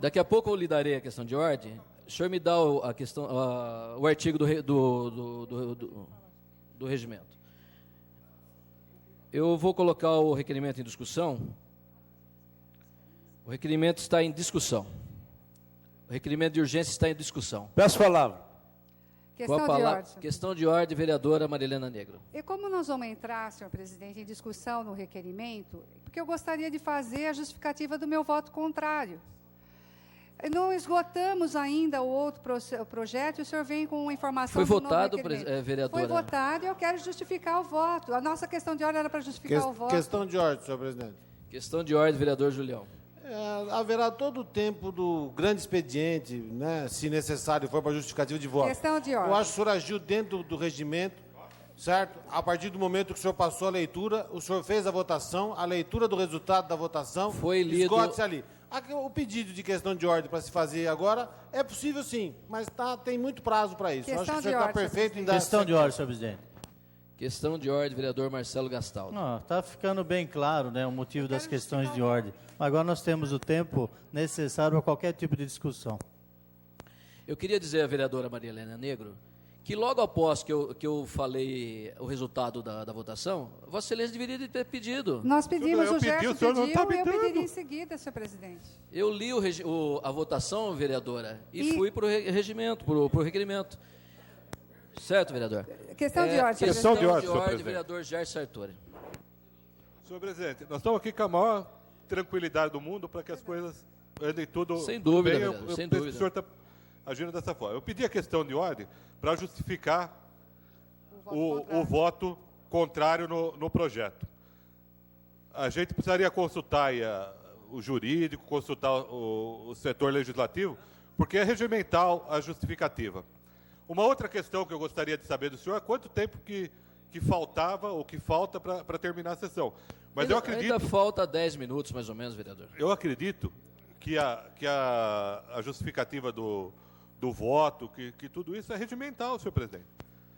Daqui a pouco eu lhe darei a questão de ordem. O senhor me dá o artigo do regimento. Eu vou colocar o requerimento em discussão. O requerimento está em discussão. O requerimento de urgência está em discussão. Peço palavra. Questão Com a palavra, de ordem. questão de ordem, vereadora Marilena Negro. E como nós vamos entrar, senhor presidente, em discussão no requerimento, porque eu gostaria de fazer a justificativa do meu voto contrário. Não esgotamos ainda o outro projeto e o senhor vem com uma informação Foi do novo votado, requerimento. vereadora. Foi votado e eu quero justificar o voto. A nossa questão de ordem era para justificar o voto. Questão de ordem, senhor presidente. Questão de ordem, vereador Julião. Haverá todo o tempo do grande expediente, né, se necessário for para justificativa de voto. Questão de ordem. Eu acho que o senhor agiu dentro do regimento, certo? A partir do momento que o senhor passou a leitura, o senhor fez a votação, a leitura do resultado da votação, foi lido. Esgote-se ali. O pedido de questão de ordem para se fazer agora é possível sim, mas tem muito prazo para isso. Eu acho que o senhor está perfeito em dar... Questão de ordem, senhor presidente. Questão de ordem, vereador Marcelo Gastaldo. Está ficando bem claro, né, o motivo das questões de ordem. Agora nós temos o tempo necessário para qualquer tipo de discussão. Eu queria dizer à vereadora Maria Helena Negro que logo após que eu falei o resultado da votação, Vossa Excelência deveria ter pedido. Nós pedimos, o Gerson pediu não tá e eu pediria em seguida, senhor presidente. Eu li a votação, vereadora, e fui para o regimento, para o requerimento. Certo, vereador? Questão de ordem, senhor questão presidente. de ordem, senhor presidente. Vereador Jair Sartori. Senhor presidente, nós estamos aqui com a maior tranquilidade do mundo para que as coisas andem tudo Sem dúvida, bem. vereador, sem penso que dúvida. o senhor está agindo dessa forma. Eu pedi a questão de ordem para justificar o voto contrário no projeto. A gente precisaria consultar aí o jurídico, consultar o setor legislativo, porque é regimental a justificativa. Uma outra questão que eu gostaria de saber do senhor é quanto tempo que faltava ou que falta para terminar a sessão. Mas eu acredito... Ainda falta 10 minutos, mais ou menos, vereador. Eu acredito que a justificativa do voto, que tudo isso é regimental, senhor presidente.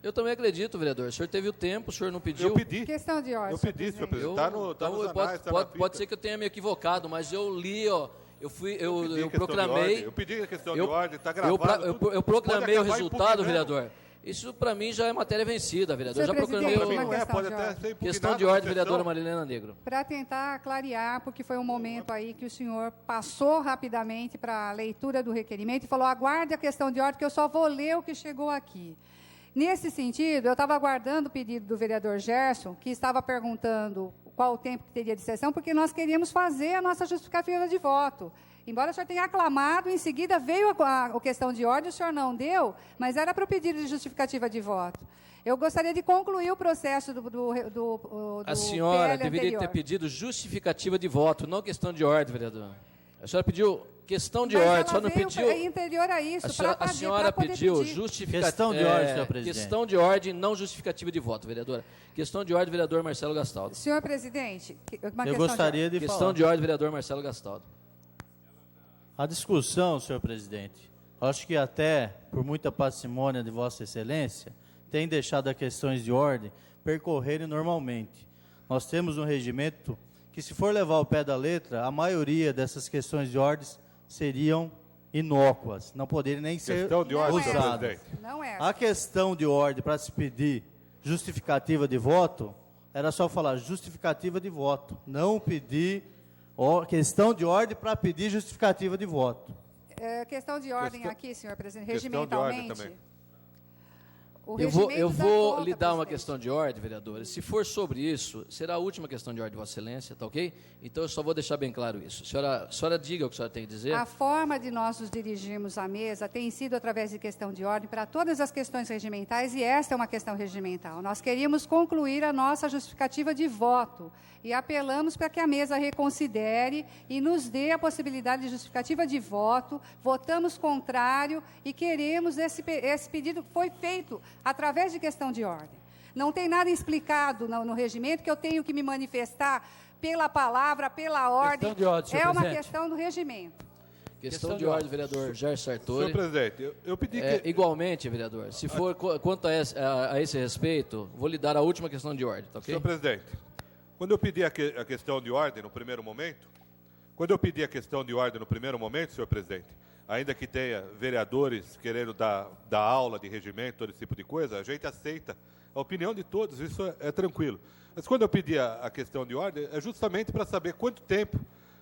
Eu também acredito, vereador. O senhor teve o tempo, o senhor não pediu. Eu pedi. Questão de ordem, Eu pedi, senhor presidente. Está nos anais, tá na fita. Pode ser que eu tenha me equivocado, mas eu li, ó. Eu proclamei. Eu pedi a questão de ordem, está gravado. Eu proclamei o Pode acabar resultado, impugnando. vereador. Isso, para mim, já é matéria vencida, vereador. Senhor Já proclamei presidente, o... uma questão pode de até ordem. ser Questão de impugnado ordem, na vereadora sessão. Marilena Negro. Para tentar clarear, porque foi um momento aí que o senhor passou rapidamente para a leitura do requerimento e falou, aguarde a questão de ordem, que eu só vou ler o que chegou aqui. Nesse sentido, eu estava aguardando o pedido do vereador Gerson, que estava perguntando qual o tempo que teria de sessão, porque nós queríamos fazer a nossa justificativa de voto. Embora o senhor tenha aclamado, em seguida veio a questão de ordem, o senhor não deu, mas era para o pedido de justificativa de voto. Eu gostaria de concluir o processo do A senhora PL deveria anterior. ter pedido justificativa de voto, não questão de ordem, vereador. A senhora pediu questão de Mas ordem, ela só não veio pediu... anterior a isso, A senhora pediu justificativa... Questão de ordem, senhor presidente. Questão de ordem, não justificativa de voto, vereadora. Questão de ordem, vereador Marcelo Gastaldo. Senhor presidente, uma Eu questão gostaria de Questão falar. de ordem, vereador Marcelo Gastaldo. A discussão, senhor presidente, acho que até por muita parcimônia de Vossa Excelência, tem deixado as questões de ordem percorrerem normalmente. Nós temos um regimento que, se for levar ao pé da letra, a maioria dessas questões de ordem seriam inócuas, não poderiam nem ser Questão de ordem, senhor usadas. presidente. Não é. A questão de ordem para se pedir justificativa de voto, era só falar justificativa de voto, não pedir questão de ordem para pedir justificativa de voto. Questão de ordem aqui, senhor presidente, Questão de ordem regimentalmente. também. O Eu regimento dá vou conta, lhe dar uma presidente. questão de ordem, vereadores. Se for sobre isso, será a última questão de ordem de Vossa Excelência, tá ok? Então eu só vou deixar bem claro isso. A senhora diga o que a senhora tem que dizer. A forma de nós nos dirigirmos à mesa tem sido através de questão de ordem para todas as questões regimentais, e esta é uma questão regimental. Nós queríamos concluir a nossa justificativa de voto e apelamos para que a mesa reconsidere e nos dê a possibilidade de justificativa de voto. Votamos contrário e queremos esse pedido que foi feito através de questão de ordem. Não tem nada explicado no regimento que eu tenho que me manifestar pela palavra, pela ordem. Questão de ordem, senhor É uma presidente. questão do regimento. Questão de ordem, vereador Jair Sartori. Senhor presidente, eu pedi que... Igualmente, vereador, se for quanto a esse respeito, vou lhe dar a última questão de ordem, tá ok? Senhor presidente, quando eu pedi a questão de ordem no primeiro momento, senhor presidente, ainda que tenha vereadores querendo dar aula de regimento, todo esse tipo de coisa, a gente aceita a opinião de todos, isso é tranquilo. Mas quando eu pedi a questão de ordem, é justamente para saber quanto tempo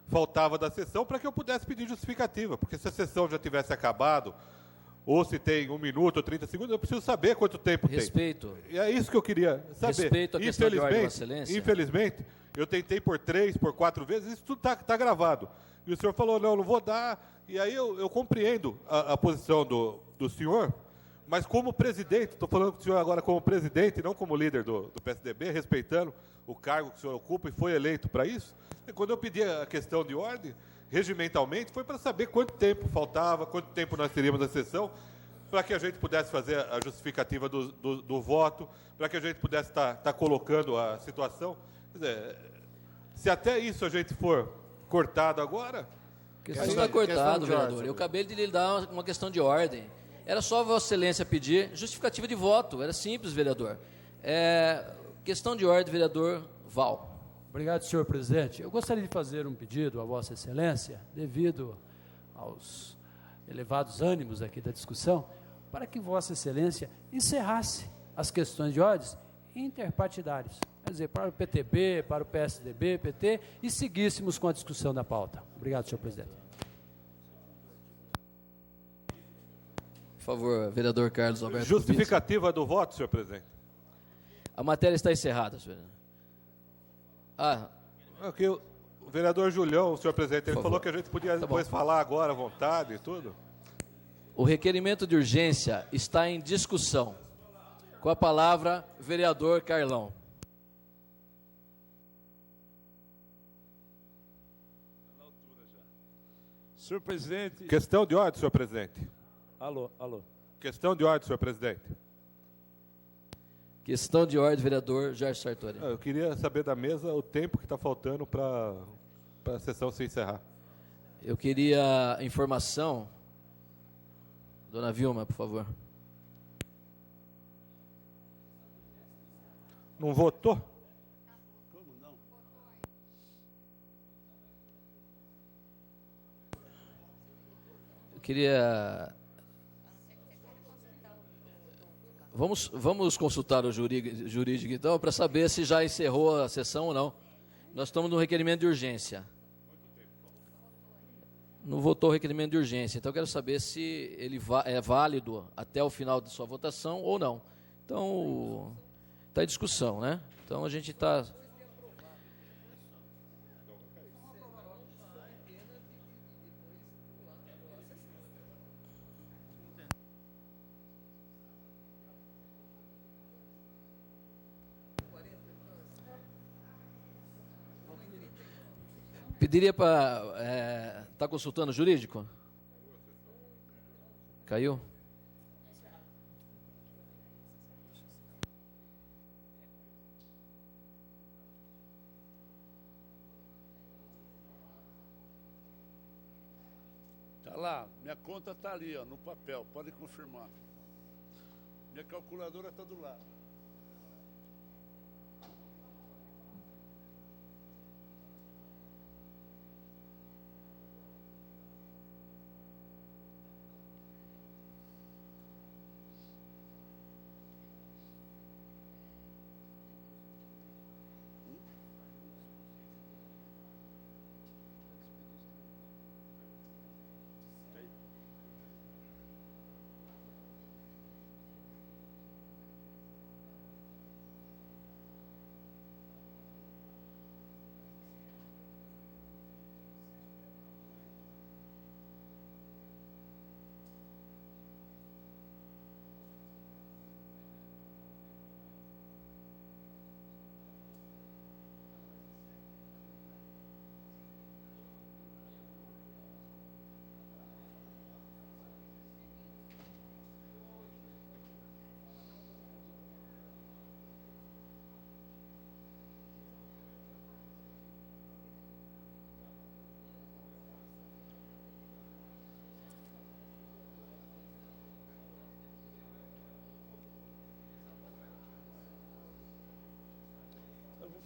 faltava da sessão para que eu pudesse pedir justificativa, porque se a sessão já tivesse acabado, ou se tem 1 minuto ou 30 segundos, eu preciso saber quanto tempo tem. Respeito. E é isso que eu queria saber. Respeito à questão de ordem, Vossa Excelência. Infelizmente, eu tentei por 3, por 4 vezes, isso tudo tá gravado. E o senhor falou, não vou dar. E aí eu compreendo a posição do senhor, mas como presidente, estou falando com o senhor agora como presidente, não como líder do PSDB, respeitando o cargo que o senhor ocupa e foi eleito para isso. E quando eu pedi a questão de ordem, regimentalmente, foi para saber quanto tempo faltava, quanto tempo nós teríamos a sessão, para que a gente pudesse fazer a justificativa do voto, para que a gente pudesse estar colocando a situação. Quer dizer, se até isso a gente for cortado agora... Mas está cortado, vereador. Eu acabei de lhe dar uma questão de ordem. Era só Vossa Excelência pedir justificativa de voto. Era simples, vereador. Questão de ordem, vereador Val. Obrigado, senhor presidente. Eu gostaria de fazer um pedido a Vossa Excelência, devido aos elevados ânimos aqui da discussão, para que Vossa Excelência encerrasse as questões de ordens interpartidários. Quer dizer, para o PTB, para o PSDB, PT, e seguíssemos com a discussão da pauta. Obrigado, senhor presidente. Por favor, vereador Carlos Alberto. Justificativa do voto, senhor presidente. A matéria está encerrada, senhor. Aqui, o vereador Julião, senhor presidente, ele falou que a gente podia depois falar agora à vontade e tudo. O requerimento de urgência está em discussão. Com a palavra, vereador Carlão. Senhor presidente... Questão de ordem, senhor presidente. Alô. Questão de ordem, senhor presidente. Questão de ordem, vereador Jair Sartori. Eu queria saber da mesa o tempo que está faltando para a sessão se encerrar. Eu queria informação. Dona Vilma, por favor. Não votou? Como não? Eu queria... Vamos consultar o jurídico, então, para saber se já encerrou a sessão ou não. Nós estamos no requerimento de urgência. Não votou o requerimento de urgência, então eu quero saber se ele é válido até o final de sua votação ou não. Então, está em discussão, né? Então, a gente está... Pediria para... Está consultando o jurídico? Caiu? Tá lá, minha conta tá ali, ó, no papel, pode confirmar. Minha calculadora tá do lado.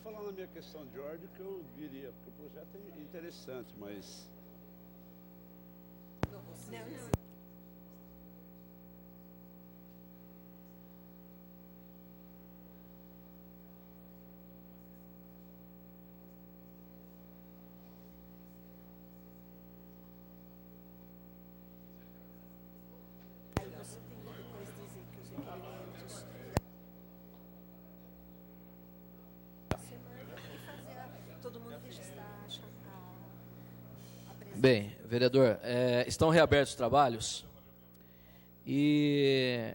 falar na minha questão de ordem que eu diria, porque o projeto é interessante, mas... Bem, vereador, estão reabertos os trabalhos e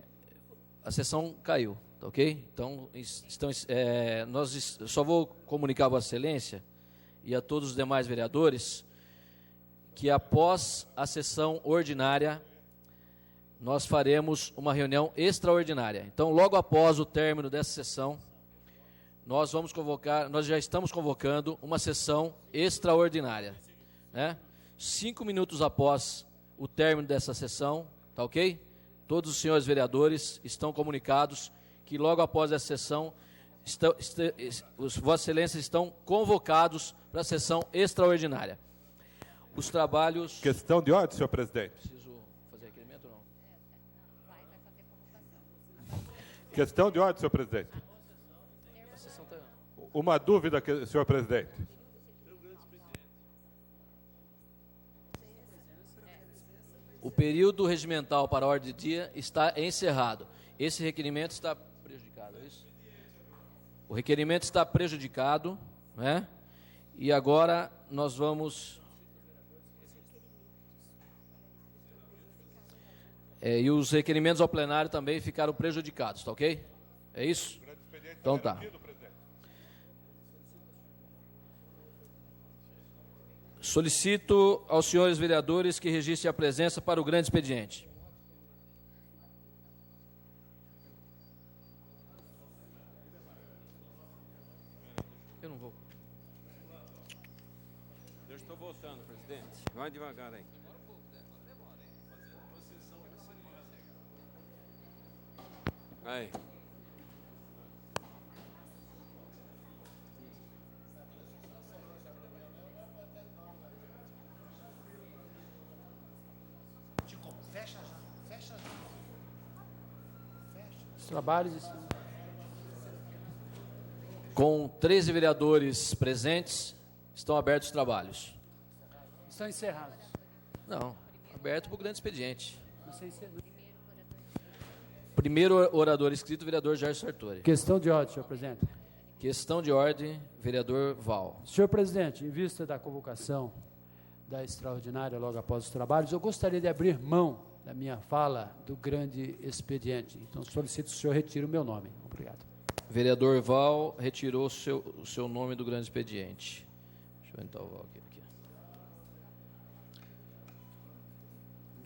a sessão caiu, tá ok? Então, eu só vou comunicar a Vossa Excelência e a todos os demais vereadores que após a sessão ordinária nós faremos uma reunião extraordinária. Então, logo após o término dessa sessão, nós já estamos convocando uma sessão extraordinária, né? 5 minutos após o término dessa sessão, tá ok? Todos os senhores vereadores estão comunicados que logo após essa sessão, os Vossas Excelências estão convocados para a sessão extraordinária. Os trabalhos... Questão de ordem, senhor presidente. Preciso fazer requerimento ou não? Questão de ordem, senhor presidente. A sessão tá... Uma dúvida, senhor presidente. O período regimental para a ordem de dia está encerrado. Esse requerimento está prejudicado, é isso? O requerimento está prejudicado, né? E agora nós vamos... e os requerimentos ao plenário também ficaram prejudicados, tá ok? É isso? Então tá. Solicito aos senhores vereadores que registrem a presença para o grande expediente. Eu não vou. Eu estou voltando, presidente. Vai devagar aí. Aí. Os trabalhos estão... Com 13 vereadores presentes, estão abertos os trabalhos. Estão encerrados. Não, aberto para o grande expediente. Não sei se... Primeiro orador inscrito, vereador Jair Sartori. Questão de ordem, senhor presidente. Questão de ordem, vereador Val. Senhor presidente, em vista da convocação da extraordinária logo após os trabalhos, eu gostaria de abrir mão da minha fala do grande expediente. Então, solicito que o senhor retire o meu nome. Obrigado. Vereador Val retirou o seu nome do grande expediente. Deixa eu entrar o Val aqui.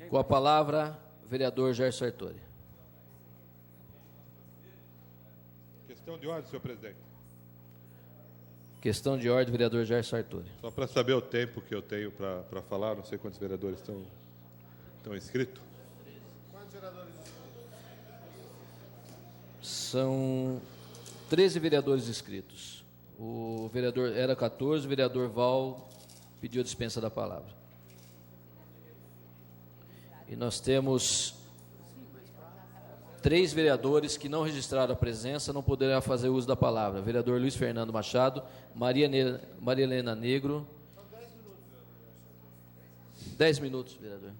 Com a palavra, vereador Jair Sartori. Questão de ordem, senhor presidente. Questão de ordem, vereador Jair Sartori. Só para saber o tempo que eu tenho para falar, não sei quantos vereadores estão inscritos. Quantos vereadores São 13 vereadores inscritos. O vereador era 14, o vereador Val pediu a dispensa da palavra. E nós temos 3 vereadores que não registraram a presença, não poderão fazer uso da palavra. Vereador Luiz Fernando Machado, Maria Helena Negro. 10 minutos, vereador.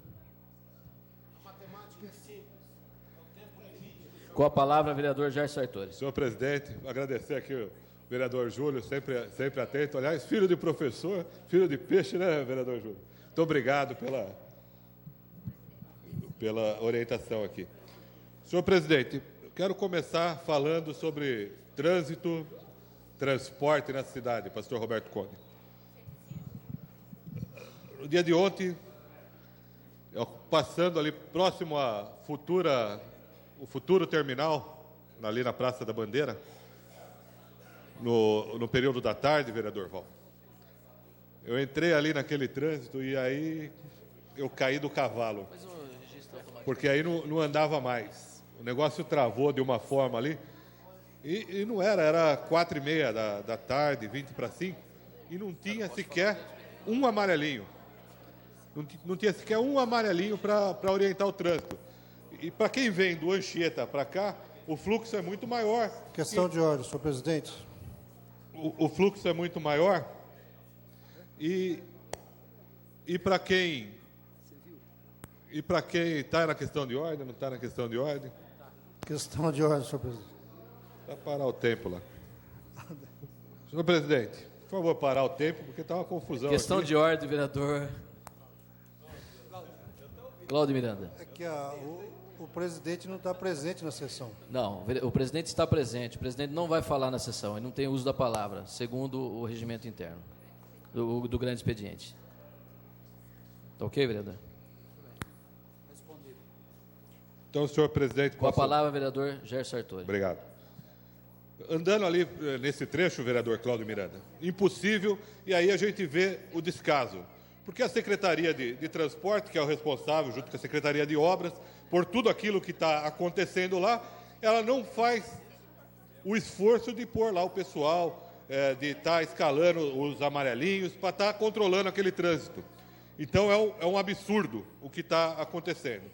Com a palavra, vereador Jair Sartori. Senhor presidente, agradecer aqui o vereador Júlio, sempre atento. Aliás, filho de professor, filho de peixe, né, vereador Júlio? Muito obrigado pela orientação aqui. Senhor presidente, eu quero começar falando sobre trânsito, transporte na cidade, pastor Roberto Conde. No dia de ontem, passando ali próximo à o futuro terminal, ali na Praça da Bandeira, no período da tarde, vereador Val, eu entrei ali naquele trânsito e aí eu caí do cavalo, porque aí não andava mais. O negócio travou de uma forma ali E não era 4h30 da tarde, 20 para 5, e não tinha sequer um amarelinho. Não tinha sequer um amarelinho para orientar o trânsito. E para quem vem do Anchieta para cá, o fluxo é muito maior. Questão de ordem, senhor presidente. O fluxo é muito maior. E para quem está na questão de ordem, não está na questão de ordem? Questão de ordem, senhor presidente. Vai parar o tempo lá. Senhor presidente, por favor, parar o tempo, porque está uma confusão Questão aqui. de ordem, vereador Cláudio Miranda. É que o presidente não está presente na sessão. Não, o presidente está presente. O presidente não vai falar na sessão, ele não tem uso da palavra, segundo o regimento interno do grande expediente. Tá ok, vereador? Então, senhor presidente... Com a palavra, vereador Gerson Sartori. Obrigado. Andando ali nesse trecho, vereador Cláudio Miranda, impossível, e aí a gente vê o descaso. Porque a Secretaria de Transporte, que é o responsável, junto com a Secretaria de Obras, por tudo aquilo que está acontecendo lá, ela não faz o esforço de pôr lá o pessoal, de estar escalando os amarelinhos, para estar controlando aquele trânsito. Então, é um absurdo o que está acontecendo.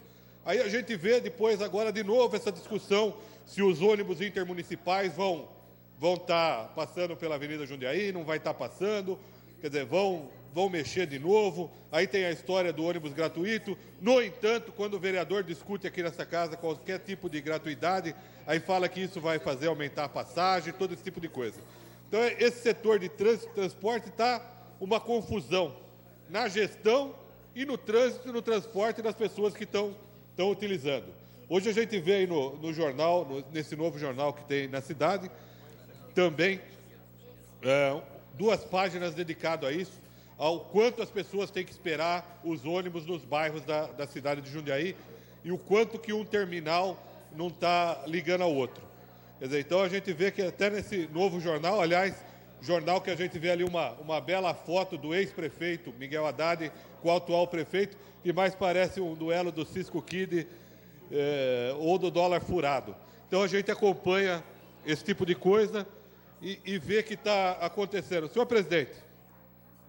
Aí a gente vê depois, agora, de novo, essa discussão se os ônibus intermunicipais vão estar passando pela Avenida Jundiaí, não vai estar passando, quer dizer, vão mexer de novo. Aí tem a história do ônibus gratuito. No entanto, quando o vereador discute aqui nessa casa qualquer tipo de gratuidade, aí fala que isso vai fazer aumentar a passagem, todo esse tipo de coisa. Então, esse setor de trânsito e transporte está uma confusão na gestão e no trânsito e no transporte das pessoas que estão utilizando. Hoje a gente vê aí no jornal, nesse novo jornal que tem na cidade, também 2 páginas dedicadas a isso, ao quanto as pessoas têm que esperar os ônibus nos bairros da cidade de Jundiaí e o quanto que um terminal não está ligando ao outro. Quer dizer, então a gente vê que até nesse novo jornal, aliás, jornal que a gente vê ali uma bela foto do ex-prefeito Miguel Haddad com o atual prefeito, que mais parece um duelo do Cisco Kid ou do dólar furado. Então a gente acompanha esse tipo de coisa e vê que está acontecendo. Senhor presidente,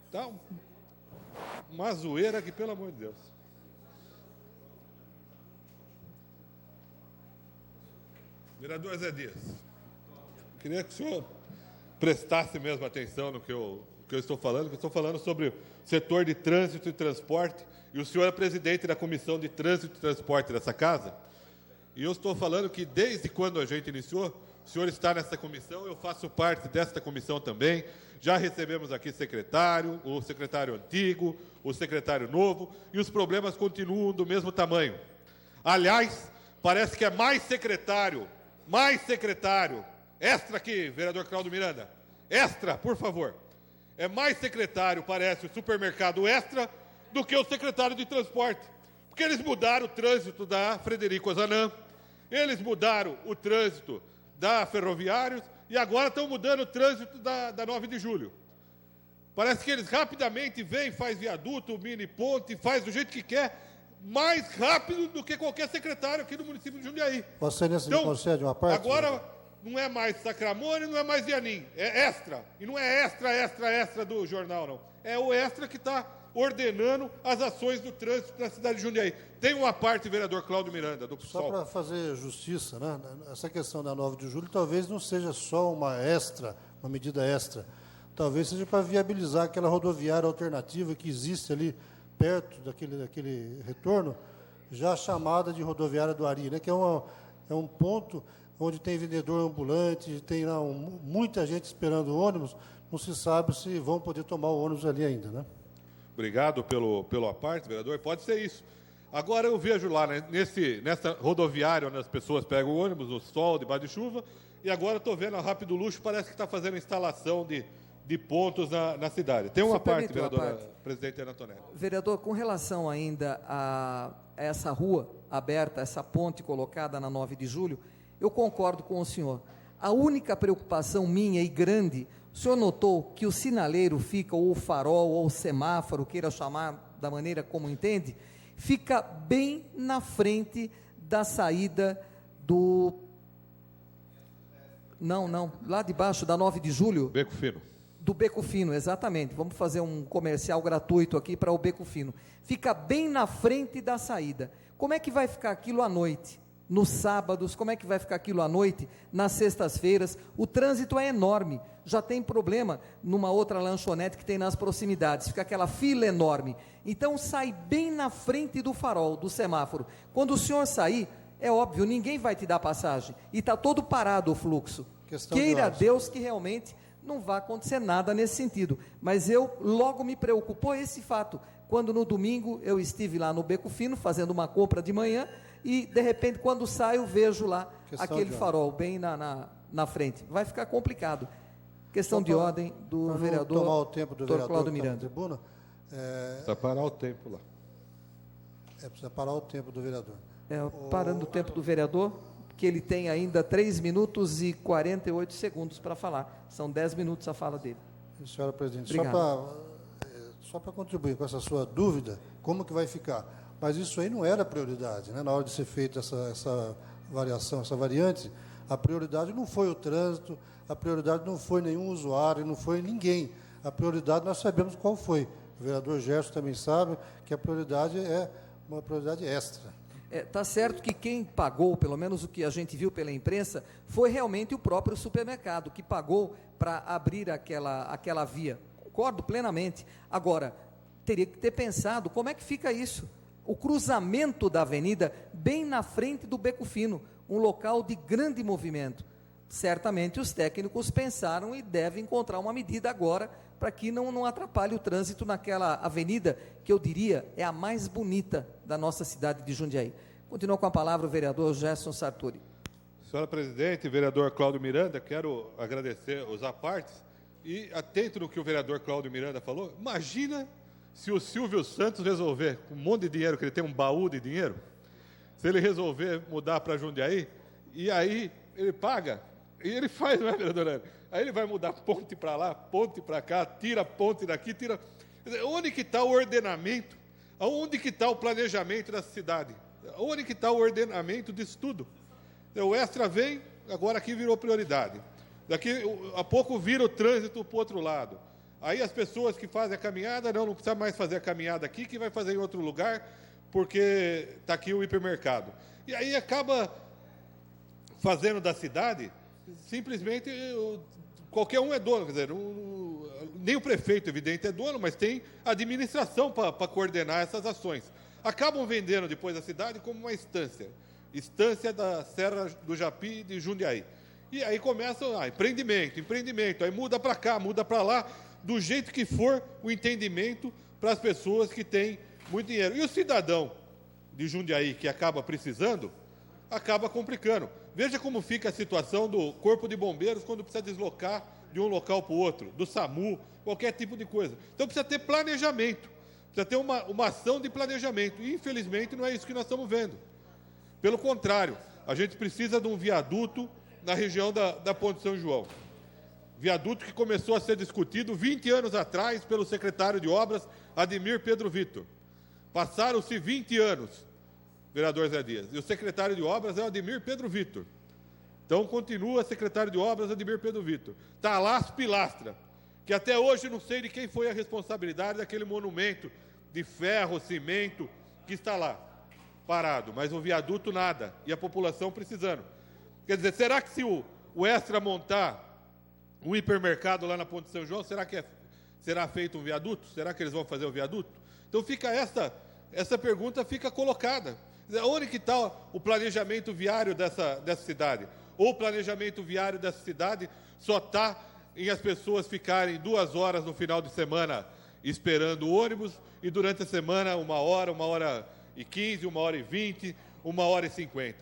está uma zoeira que, pelo amor de Deus. Vereador Zé Dias, queria que o senhor prestasse mesmo atenção no que eu estou falando, que eu estou falando sobre o setor de trânsito e transporte, e o senhor é presidente da Comissão de Trânsito e Transporte dessa casa, e eu estou falando que desde quando a gente iniciou, o senhor está nessa comissão, eu faço parte desta comissão também, já recebemos aqui secretário, o secretário antigo, o secretário novo, e os problemas continuam do mesmo tamanho. Aliás, parece que é mais secretário, extra aqui, vereador Cláudio Miranda, extra, por favor. É mais secretário, parece, o supermercado Extra, do que o secretário de transporte. Porque eles mudaram o trânsito da Frederico Ozanam, eles mudaram o trânsito da Ferroviários e agora estão mudando o trânsito da 9 de julho. Parece que eles rapidamente vêm, faz viaduto, mini ponte, faz do jeito que quer, mais rápido do que qualquer secretário aqui do município de Jundiaí. Você me concede uma parte? Agora não é mais Sacramone, não é mais Vianim, é Extra. E não é extra do jornal, não. É o Extra que está ordenando as ações do trânsito na cidade de Jundiaí. Tem uma parte, vereador Cláudio Miranda, do PSOL. Só para fazer justiça, né? Essa questão da 9 de julho talvez não seja só uma medida extra. Talvez seja para viabilizar aquela rodoviária alternativa que existe ali perto daquele retorno, já chamada de rodoviária do Ari, né? Que é um ponto onde tem vendedor ambulante, tem lá muita gente esperando o ônibus, não se sabe se vão poder tomar o ônibus ali ainda, né? Obrigado pelo aparte, vereador. Pode ser isso. Agora eu vejo lá, né, nessa rodoviária onde as pessoas pegam o ônibus no sol, debaixo de chuva, e agora estou vendo a Rápido Luxo, parece que está fazendo instalação de pontos na cidade. Tem uma parte, vereadora, presidente Ana Antonelli. Vereador, com relação ainda a essa rua aberta, essa ponte colocada na 9 de julho, eu concordo com o senhor. A única preocupação minha e grande, o senhor notou que o sinaleiro fica, ou o farol, ou o semáforo, queira chamar da maneira como entende, fica bem na frente da saída Não. Lá debaixo da 9 de julho. Beco Fino. Do Beco Fino, exatamente. Vamos fazer um comercial gratuito aqui para o Beco Fino. Fica bem na frente da saída. Como é que vai ficar aquilo à noite? Nos sábados, como é que vai ficar aquilo à noite? Nas sextas-feiras? O trânsito é enorme. Já tem problema numa outra lanchonete que tem nas proximidades. Fica aquela fila enorme. Então, sai bem na frente do farol, do semáforo. Quando o senhor sair, é óbvio, ninguém vai te dar passagem. E está todo parado o fluxo. Queira Deus que realmente não vai acontecer nada nesse sentido. Mas eu logo me preocupou esse fato. Quando no domingo eu estive lá no Beco Fino, fazendo uma compra de manhã, e de repente quando saio vejo lá aquele farol bem na frente. Vai ficar complicado. Questão de ordem do vereador tomar o tempo do vereador Cláudio Miranda. Tribuna, precisa parar o tempo lá. Precisa parar o tempo do vereador. Parando o tempo do vereador, que ele tem ainda 3 minutos e 48 segundos para falar. São 10 minutos a fala dele. Senhora presidente, Obrigado. só para contribuir com essa sua dúvida, como que vai ficar? Mas isso aí não era prioridade, né? Na hora de ser feita essa variação, essa variante, a prioridade não foi o trânsito, a prioridade não foi nenhum usuário, não foi ninguém. A prioridade nós sabemos qual foi. O vereador Gerson também sabe que a prioridade é uma prioridade extra. Está certo que quem pagou, pelo menos o que a gente viu pela imprensa, foi realmente o próprio supermercado, que pagou para abrir aquela via. Concordo plenamente. Agora, teria que ter pensado como é que fica isso. O cruzamento da avenida, bem na frente do Beco Fino, um local de grande movimento. Certamente os técnicos pensaram e devem encontrar uma medida agora para que não atrapalhe o trânsito naquela avenida, que eu diria é a mais bonita da nossa cidade de Jundiaí. Continua com a palavra o vereador Gerson Sartori. Senhora presidente, vereador Cláudio Miranda, quero agradecer os apartes e atento no que o vereador Cláudio Miranda falou. Imagina se o Silvio Santos resolver, com um monte de dinheiro, que ele tem um baú de dinheiro, se ele resolver mudar para Jundiaí, e aí ele paga, e ele faz, não é, vereador? Aí ele vai mudar ponte para lá, ponte para cá, tira ponte daqui, tira... Onde que está o ordenamento? Onde que está o planejamento dessa cidade? Onde que está o ordenamento disso tudo? O Extra vem, agora aqui virou prioridade. Daqui a pouco vira o trânsito para o outro lado. Aí as pessoas que fazem a caminhada, não precisa mais fazer a caminhada aqui, que vai fazer em outro lugar, porque está aqui o hipermercado. E aí acaba fazendo da cidade, simplesmente, qualquer um é dono, quer dizer, nem o prefeito, evidente, é dono, mas tem administração para coordenar essas ações. Acabam vendendo depois a cidade como uma estância da Serra do Japi de Jundiaí. E aí começa empreendimento, aí muda para cá, muda para lá, do jeito que for o entendimento para as pessoas que têm muito dinheiro. E o cidadão de Jundiaí que acaba precisando, acaba complicando. Veja como fica a situação do Corpo de Bombeiros quando precisa deslocar de um local para o outro, do SAMU, qualquer tipo de coisa. Então precisa ter planejamento, precisa ter uma ação de planejamento. E infelizmente não é isso que nós estamos vendo. Pelo contrário, a gente precisa de um viaduto na região da Ponte São João. Viaduto que começou a ser discutido 20 anos atrás pelo secretário de Obras, Ademir Pedro Vitor. Passaram-se 20 anos, vereador Zé Dias, e o secretário de Obras é o Ademir Pedro Vitor. Então, continua secretário de Obras, Ademir Pedro Vitor. Está lá as pilastras, que até hoje não sei de quem foi a responsabilidade daquele monumento de ferro, cimento, que está lá, parado. Mas o viaduto nada, e a população precisando. Quer dizer, será que se o Extra montar um hipermercado lá na Ponte São João, será que será feito um viaduto? Será que eles vão fazer o viaduto? Então fica essa pergunta fica colocada. Onde que está o planejamento viário dessa cidade? Ou o planejamento viário dessa cidade só está em as pessoas ficarem 2 horas no final de semana esperando o ônibus e durante a semana 1 hora, 1h15, 1h20, 1h50.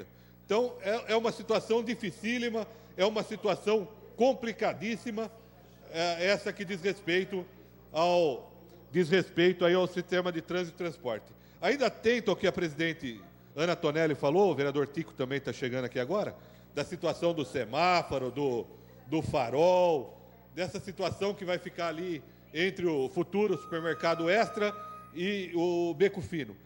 Então é uma situação dificílima, é uma situação complicadíssima, essa que diz respeito ao sistema de trânsito e transporte. Ainda atento ao que a presidente Ana Tonelli falou, o vereador Tico também está chegando aqui agora, da situação do semáforo, do farol, dessa situação que vai ficar ali entre o futuro supermercado Extra e o Beco Fino.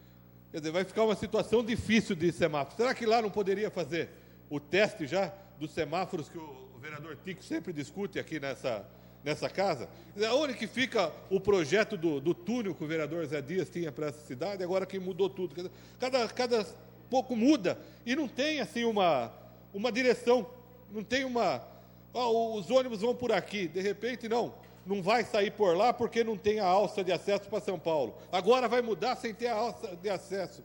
Quer dizer, vai ficar uma situação difícil de semáforo. Será que lá não poderia fazer o teste já dos semáforos que o vereador Tico sempre discute aqui nessa casa, onde que fica o projeto do túnel que o vereador Zé Dias tinha para essa cidade, agora que mudou tudo. Cada pouco muda e não tem assim uma direção, não tem os ônibus vão por aqui, de repente não vai sair por lá porque não tem a alça de acesso para São Paulo. Agora vai mudar sem ter a alça de acesso.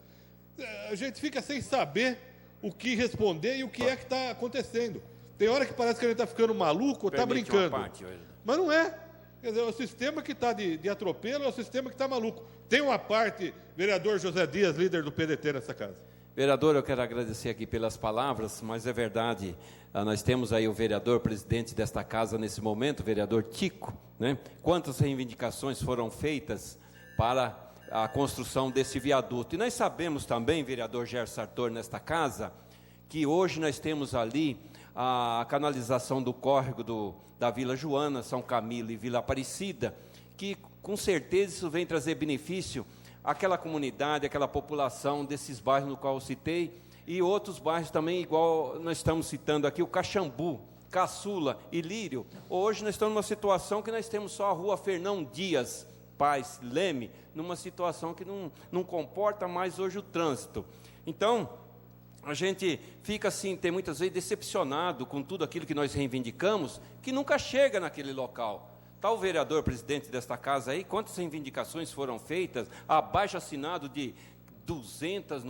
A gente fica sem saber o que responder e o que é que está acontecendo. Tem hora que parece que a gente está ficando maluco ou está brincando. Mas não é. Quer dizer, o sistema que está de atropelo é o sistema que está maluco. Tem uma parte, vereador José Dias, líder do PDT nessa casa. Vereador, eu quero agradecer aqui pelas palavras, mas é verdade, nós temos aí o vereador presidente desta casa nesse momento, o vereador Tico, né? Quantas reivindicações foram feitas para a construção desse viaduto. E nós sabemos também, vereador Gerson Sartor, nesta casa, que hoje nós temos ali a canalização do córrego da Vila Joana, São Camilo e Vila Aparecida, que com certeza isso vem trazer benefício àquela comunidade, àquela população desses bairros no qual eu citei, e outros bairros também, igual nós estamos citando aqui, o Caxambu, Caçula e Lírio. Hoje nós estamos numa situação que nós temos só a rua Fernão Dias Paz Leme, numa situação que não comporta mais hoje o trânsito. Então, a gente fica assim, tem muitas vezes decepcionado com tudo aquilo que nós reivindicamos, que nunca chega naquele local. Está o vereador presidente desta casa aí, quantas reivindicações foram feitas, abaixo-assinado de 200,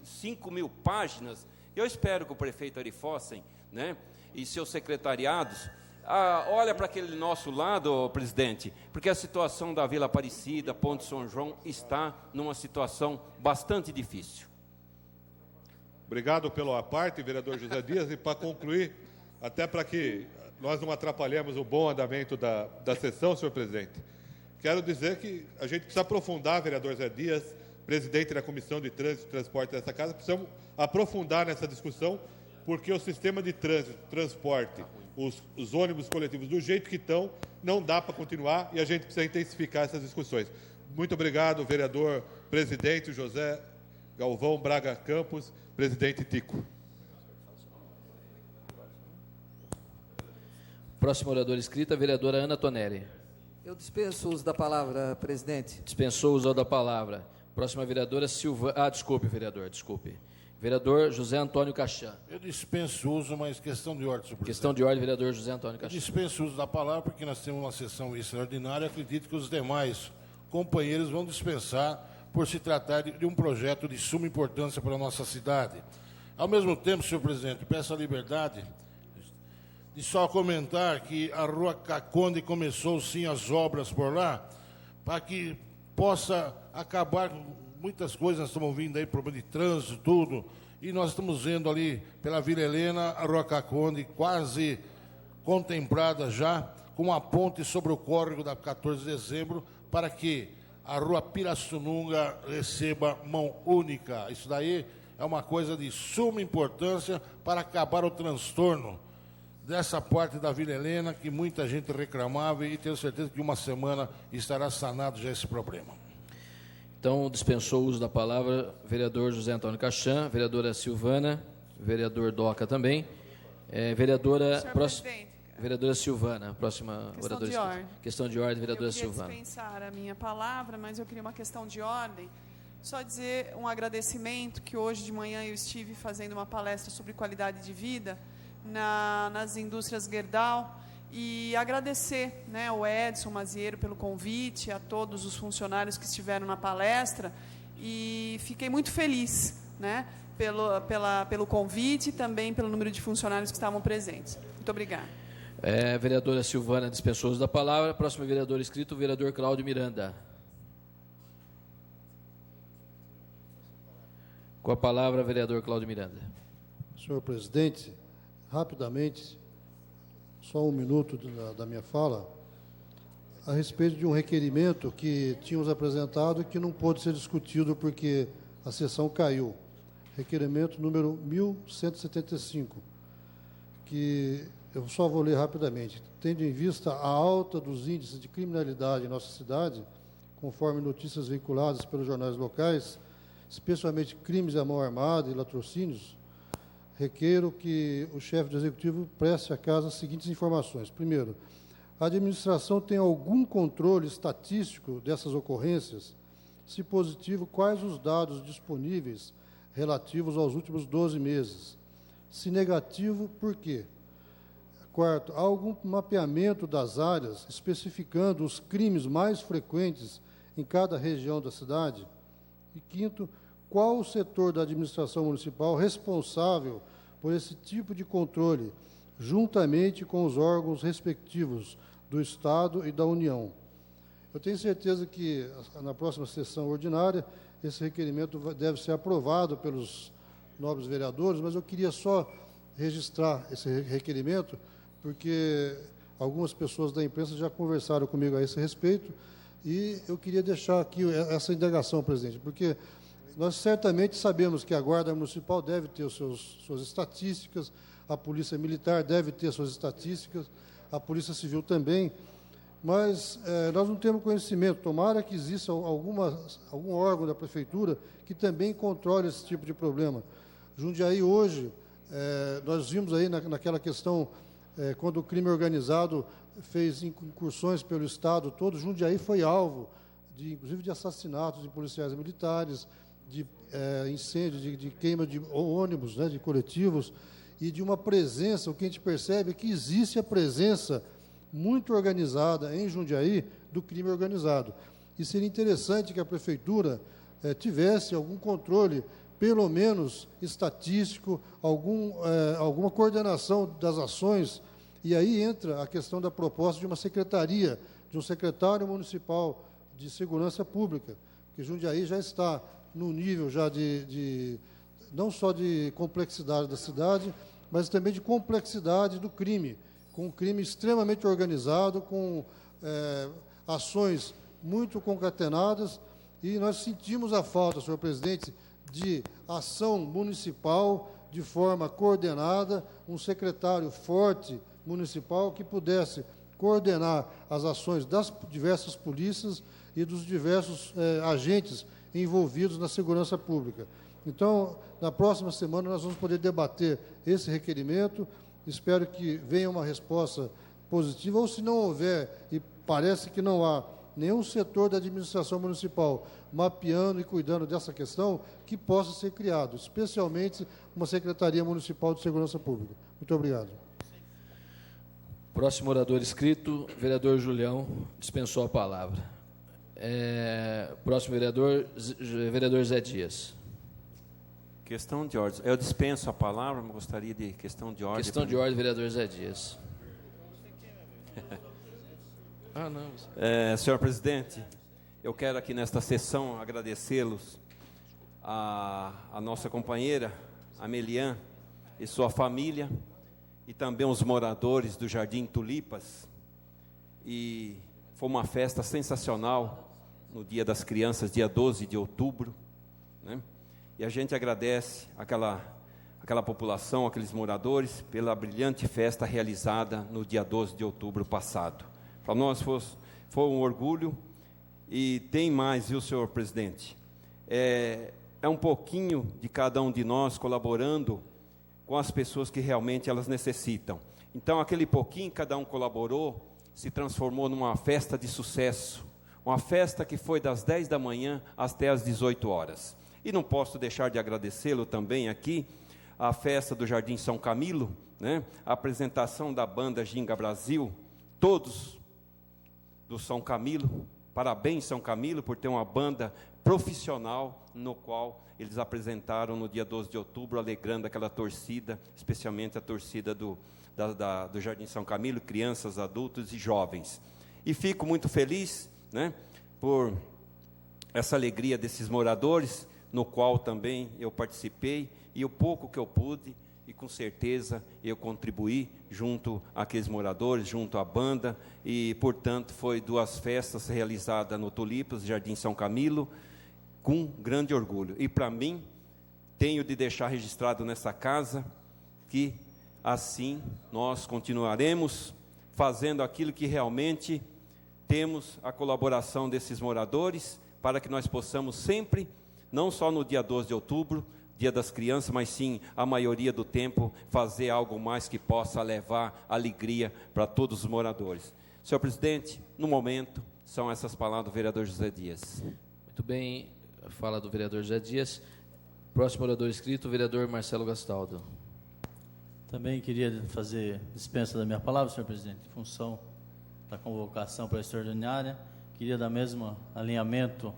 5 mil páginas. Eu espero que o prefeito Ari Fossen, né, e seus secretariados, olha para aquele nosso lado, presidente, porque a situação da Vila Aparecida, Ponte São João, está numa situação bastante difícil. Obrigado pela parte, vereador José Dias, e para concluir, até para que nós não atrapalhemos o bom andamento da sessão, senhor presidente, quero dizer que a gente precisa aprofundar, vereador Zé Dias, presidente da Comissão de Trânsito e Transporte dessa casa, precisamos aprofundar nessa discussão, porque o sistema de trânsito, transporte, os ônibus coletivos, do jeito que estão, não dá para continuar e a gente precisa intensificar essas discussões. Muito obrigado, vereador presidente José Galvão Braga Campos, presidente Tico. Próximo orador inscrito, a vereadora Ana Tonelli. Eu dispenso o uso da palavra, presidente. Dispensou o uso da palavra. Próxima vereadora Silvana. Desculpe, vereador, desculpe. Vereador José Antônio Caxã. Eu dispenso o uso, mas questão de ordem, senhor presidente. Questão de ordem, vereador José Antônio Caxã. Eu dispenso o uso da palavra porque nós temos uma sessão extraordinária. Acredito que os demais companheiros vão dispensar por se tratar de um projeto de suma importância para a nossa cidade. Ao mesmo tempo, senhor presidente, peço a liberdade de só comentar que a Rua Caconde começou sim as obras por lá, para que possa acabar com muitas coisas. Nós estamos ouvindo aí, problema de trânsito, tudo, e nós estamos vendo ali pela Vila Helena, a Rua Caconde quase contemplada já, com uma ponte sobre o córrego da 14 de dezembro, para que a Rua Pirassununga receba mão única. Isso daí é uma coisa de suma importância para acabar o transtorno dessa parte da Vila Helena, que muita gente reclamava, e tenho certeza que uma semana estará sanado já esse problema. Então, dispensou o uso da palavra vereador José Antônio Caxã, vereadora Silvana, vereador Doca também, vereadora Silvana, próxima oradora. Questão de ordem, vereadora Silvana. Eu queria dispensar a minha palavra, mas eu queria uma questão de ordem. Só dizer um agradecimento, que hoje de manhã eu estive fazendo uma palestra sobre qualidade de vida nas indústrias Gerdau, e agradecer, né, o Edson Mazieiro pelo convite, a todos os funcionários que estiveram na palestra, e fiquei muito feliz, né, pelo convite e também pelo número de funcionários que estavam presentes. Muito obrigada. Vereadora Silvana dispensou o uso da palavra. Próximo vereador inscrito, o vereador Cláudio Miranda. Com a palavra, vereador Cláudio Miranda. Senhor presidente, rapidamente, só um minuto da minha fala, a respeito de um requerimento que tínhamos apresentado e que não pôde ser discutido porque a sessão caiu. Requerimento número 1175, que eu só vou ler rapidamente. Tendo em vista a alta dos índices de criminalidade em nossa cidade, conforme notícias veiculadas pelos jornais locais, especialmente crimes à mão armada e latrocínios, requeiro que o chefe do Executivo preste à casa as seguintes informações. Primeiro, a administração tem algum controle estatístico dessas ocorrências? Se positivo, quais os dados disponíveis relativos aos últimos 12 meses? Se negativo, por quê? Quarto, há algum mapeamento das áreas especificando os crimes mais frequentes em cada região da cidade? E quinto, qual o setor da administração municipal responsável por esse tipo de controle, juntamente com os órgãos respectivos do Estado e da União? Eu tenho certeza que, na próxima sessão ordinária, esse requerimento deve ser aprovado pelos nobres vereadores, mas eu queria só registrar esse requerimento, porque algumas pessoas da imprensa já conversaram comigo a esse respeito, e eu queria deixar aqui essa indagação, presidente, porque nós certamente sabemos que a Guarda Municipal deve ter suas estatísticas, a Polícia Militar deve ter suas estatísticas, a Polícia Civil também, mas nós não temos conhecimento. Tomara que exista algum órgão da Prefeitura que também controle esse tipo de problema. Jundiaí, hoje, nós vimos aí naquela questão, quando o crime organizado fez incursões pelo Estado todo, Jundiaí foi alvo, inclusive de assassinatos de policiais militares, de incêndio, de queima de ônibus, né, de coletivos, e de uma presença. O que a gente percebe é que existe a presença muito organizada em Jundiaí do crime organizado. E seria interessante que a Prefeitura tivesse algum controle, pelo menos estatístico, alguma coordenação das ações, e aí entra a questão da proposta de uma secretaria, de um secretário municipal de segurança pública, que Jundiaí já está no nível já não só de complexidade da cidade, mas também de complexidade do crime, com um crime extremamente organizado, com ações muito concatenadas, e nós sentimos a falta, senhor presidente, de ação municipal de forma coordenada, um secretário forte municipal que pudesse coordenar as ações das diversas polícias e dos diversos agentes envolvidos na segurança pública. Então, na próxima semana, nós vamos poder debater esse requerimento. Espero que venha uma resposta positiva, ou se não houver, e parece que não há nenhum setor da administração municipal mapeando e cuidando dessa questão, que possa ser criado, especialmente uma Secretaria Municipal de Segurança Pública. Muito obrigado. Próximo orador inscrito, vereador Julião, dispensou a palavra. Próximo vereador, vereador Zé Dias. Questão de ordem. Eu dispenso a palavra, mas gostaria de questão de ordem. Questão de ordem, vereador Zé Dias. Senhor presidente, eu quero aqui nesta sessão agradecê-los a nossa companheira, a Melian, e sua família, e também os moradores do Jardim Tulipas. E foi uma festa sensacional no Dia das Crianças, dia 12 de outubro, né? E a gente agradece aquela população, aqueles moradores, pela brilhante festa realizada no dia 12 de outubro passado. Para nós foi um orgulho. E tem mais, viu, senhor presidente? É um pouquinho de cada um de nós colaborando com as pessoas que realmente elas necessitam. Então, aquele pouquinho que cada um colaborou se transformou numa festa de sucesso, uma festa que foi das 10 da manhã até as 18 horas. E não posso deixar de agradecê-lo também aqui, a festa do Jardim São Camilo, né? A apresentação da banda Ginga Brasil, todos do São Camilo, parabéns São Camilo por ter uma banda profissional, no qual eles apresentaram no dia 12 de outubro, alegrando aquela torcida, especialmente a torcida do Jardim São Camilo, crianças, adultos e jovens. E fico muito feliz, né, por essa alegria desses moradores, no qual também eu participei, e o pouco que eu pude, e com certeza eu contribuí junto àqueles moradores, junto à banda, e portanto foi 2 festas realizadas no Tulipas, Jardim São Camilo, com grande orgulho. E para mim, tenho de deixar registrado nessa casa, que assim nós continuaremos fazendo aquilo que realmente temos a colaboração desses moradores, para que nós possamos sempre, não só no dia 12 de outubro, Dia das Crianças, mas sim, a maioria do tempo, fazer algo mais que possa levar alegria para todos os moradores. Senhor presidente, no momento, são essas palavras do vereador José Dias. Muito bem, a fala do vereador José Dias. Próximo orador inscrito, o vereador Marcelo Gastaldo. Também queria fazer dispensa da minha palavra, senhor presidente, em função da convocação para a extraordinária. Queria, da mesma alinhamento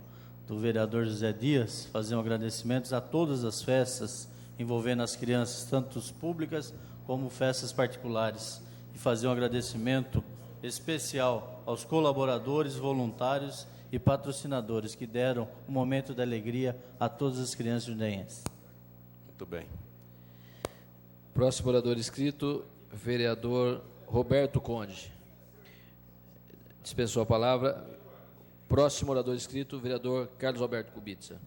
do vereador José Dias, fazer um agradecimento a todas as festas envolvendo as crianças, tanto públicas como festas particulares, e fazer um agradecimento especial aos colaboradores, voluntários e patrocinadores que deram um momento de alegria a todas as crianças jundaienses. Muito bem. Próximo orador inscrito, vereador Roberto Conde. Dispensou a palavra. Próximo orador inscrito, vereador Carlos Alberto Kubica.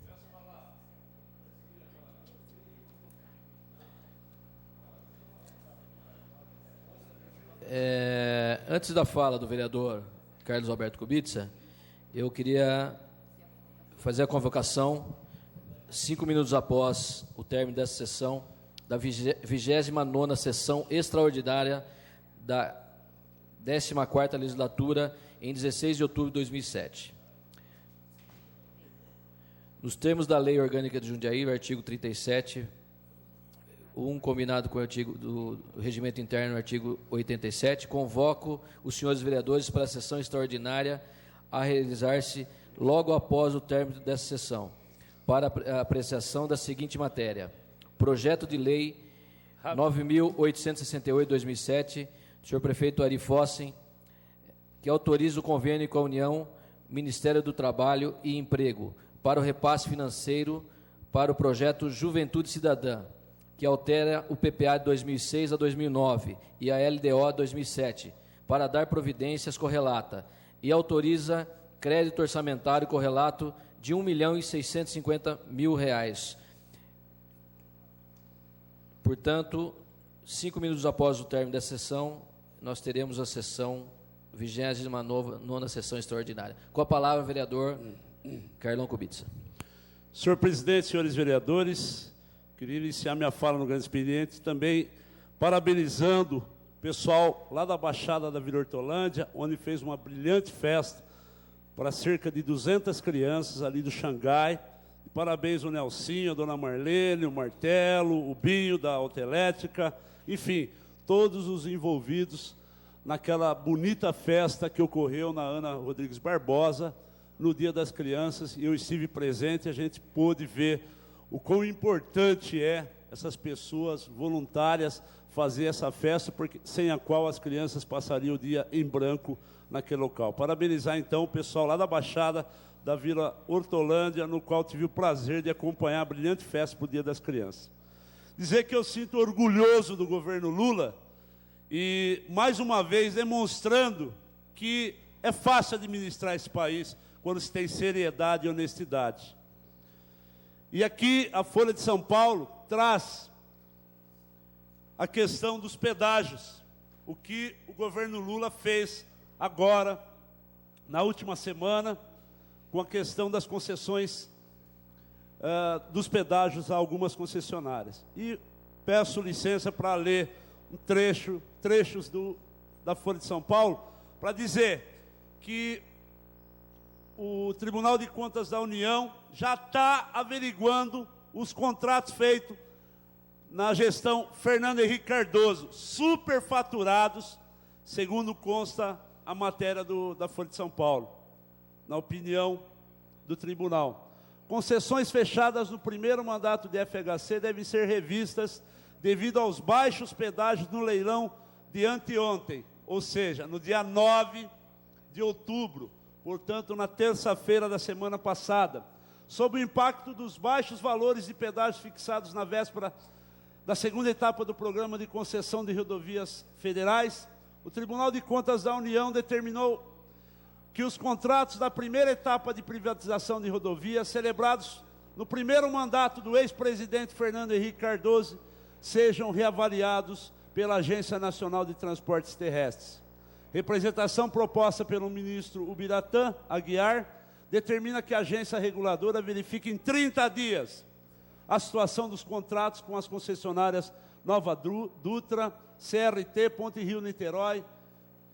Antes da fala do vereador Carlos Alberto Kubica, eu queria fazer a convocação, 5 minutos após o término dessa sessão, da 29ª sessão extraordinária da 14ª legislatura, em 16 de outubro de 2007. Nos termos da Lei Orgânica de Jundiaí, o artigo 37, combinado com o artigo do Regimento Interno, o artigo 87, convoco os senhores vereadores para a sessão extraordinária a realizar-se logo após o término dessa sessão, para a apreciação da seguinte matéria: Projeto de Lei 9.868/2007, do senhor prefeito Ari Fossen, que autoriza o convênio com a União, Ministério do Trabalho e Emprego, para o repasse financeiro para o projeto Juventude Cidadã, que altera o PPA de 2006 a 2009 e a LDO 2007, para dar providências correlata, e autoriza crédito orçamentário correlato de R$ 1.650.000. Portanto, 5 minutos após o término da sessão, nós teremos a sessão 29ª sessão extraordinária. Com a palavra, vereador Carlão Kubica. Senhor presidente, senhores vereadores, queria iniciar minha fala no grande expediente também parabenizando o pessoal lá da Baixada da Vila Hortolândia, onde fez uma brilhante festa para cerca de 200 crianças ali do Xangai. E parabéns ao Nelsinho, a dona Marlene, o Martelo, o Binho da Autoelétrica, enfim, todos os envolvidos naquela bonita festa que ocorreu na Ana Rodrigues Barbosa, no Dia das Crianças, e eu estive presente, a gente pôde ver o quão importante é essas pessoas voluntárias fazer essa festa, porque, sem a qual as crianças passariam o dia em branco naquele local. Parabenizar, então, o pessoal lá da Baixada da Vila Hortolândia, no qual tive o prazer de acompanhar a brilhante festa para o Dia das Crianças. Dizer que eu sinto orgulhoso do governo Lula, e, mais uma vez, demonstrando que é fácil administrar esse país quando se tem seriedade e honestidade. E aqui a Folha de São Paulo traz a questão dos pedágios, o que o governo Lula fez agora, na última semana, com a questão das concessões, dos pedágios a algumas concessionárias. E peço licença para ler trechos da Folha de São Paulo, para dizer que o Tribunal de Contas da União já está averiguando os contratos feitos na gestão Fernando Henrique Cardoso, superfaturados, segundo consta a matéria da Folha de São Paulo, na opinião do tribunal. Concessões fechadas no primeiro mandato de FHC devem ser revistas devido aos baixos pedágios no leilão de anteontem, ou seja, no dia 9 de outubro, portanto, na terça-feira da semana passada. Sob o impacto dos baixos valores de pedágios fixados na véspera da segunda etapa do programa de concessão de rodovias federais, o Tribunal de Contas da União determinou que os contratos da primeira etapa de privatização de rodovias, celebrados no primeiro mandato do ex-presidente Fernando Henrique Cardoso, sejam reavaliados pela Agência Nacional de Transportes Terrestres. Representação proposta pelo ministro Ubiratã Aguiar determina que a agência reguladora verifique em 30 dias a situação dos contratos com as concessionárias Nova Dutra, CRT, Ponte Rio-Niterói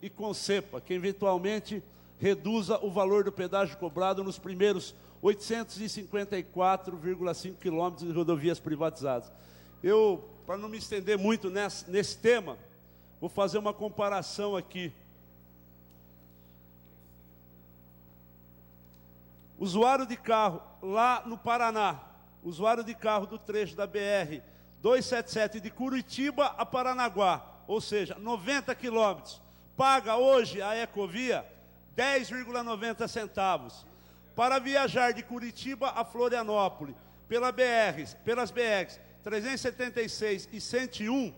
e Concepa, que eventualmente reduza o valor do pedágio cobrado nos primeiros 854,5 quilômetros de rodovias privatizadas. Eu, para não me estender muito nesse tema, vou fazer uma comparação aqui. Usuário de carro lá no Paraná, usuário de carro do trecho da BR 277 de Curitiba a Paranaguá, ou seja, 90 quilômetros, paga hoje a Ecovia 10,90 centavos. Para viajar de Curitiba a Florianópolis, pelas BRs 376 e 101,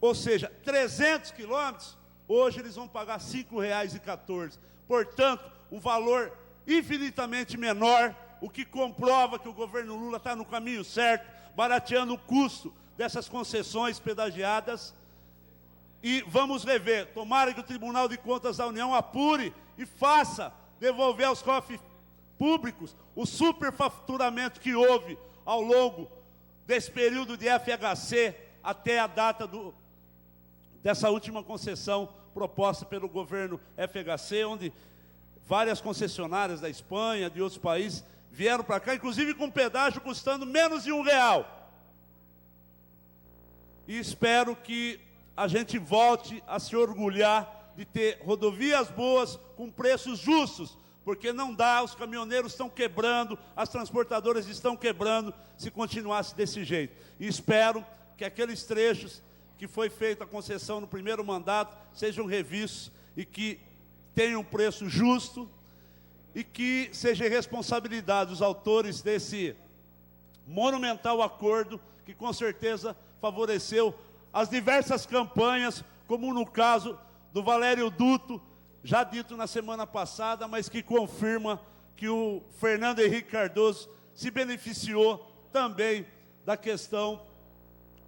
ou seja, 300 quilômetros, hoje eles vão pagar R$ 5,14. Portanto, um valor infinitamente menor, o que comprova que o governo Lula está no caminho certo, barateando o custo dessas concessões pedagiadas. E vamos rever, tomara que o Tribunal de Contas da União apure e faça devolver aos cofres públicos o superfaturamento que houve ao longo desse período de FHC até a data dessa última concessão proposta pelo governo FHC, onde várias concessionárias da Espanha, de outros países, vieram para cá, inclusive com pedágio custando menos de R$1. E espero que a gente volte a se orgulhar de ter rodovias boas com preços justos, porque não dá, os caminhoneiros estão quebrando, as transportadoras estão quebrando, se continuasse desse jeito. E espero que aqueles trechos que foi feita a concessão no primeiro mandato sejam revistos e que tenham um preço justo e que seja responsabilidade dos autores desse monumental acordo que com certeza favoreceu as diversas campanhas, como no caso do Valério Duto, já dito na semana passada, mas que confirma que o Fernando Henrique Cardoso se beneficiou também da questão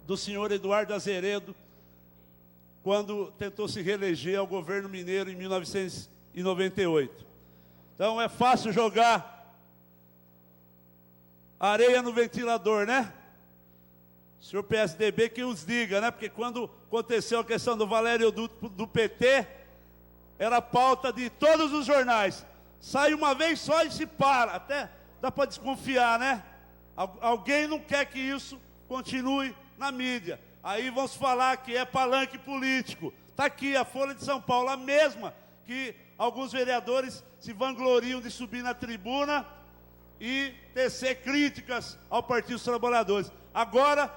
do senhor Eduardo Azeredo, quando tentou se reeleger ao governo mineiro em 1998. Então é fácil jogar areia no ventilador, né? O senhor PSDB que os diga, né? Porque quando aconteceu a questão do Valério do PT, era pauta de todos os jornais. Sai uma vez só e se para. Até dá para desconfiar, né? Alguém não quer que isso continue na mídia. Aí vamos falar que é palanque político. Está aqui a Folha de São Paulo, a mesma que alguns vereadores se vangloriam de subir na tribuna e tecer críticas ao Partido dos Trabalhadores. Agora,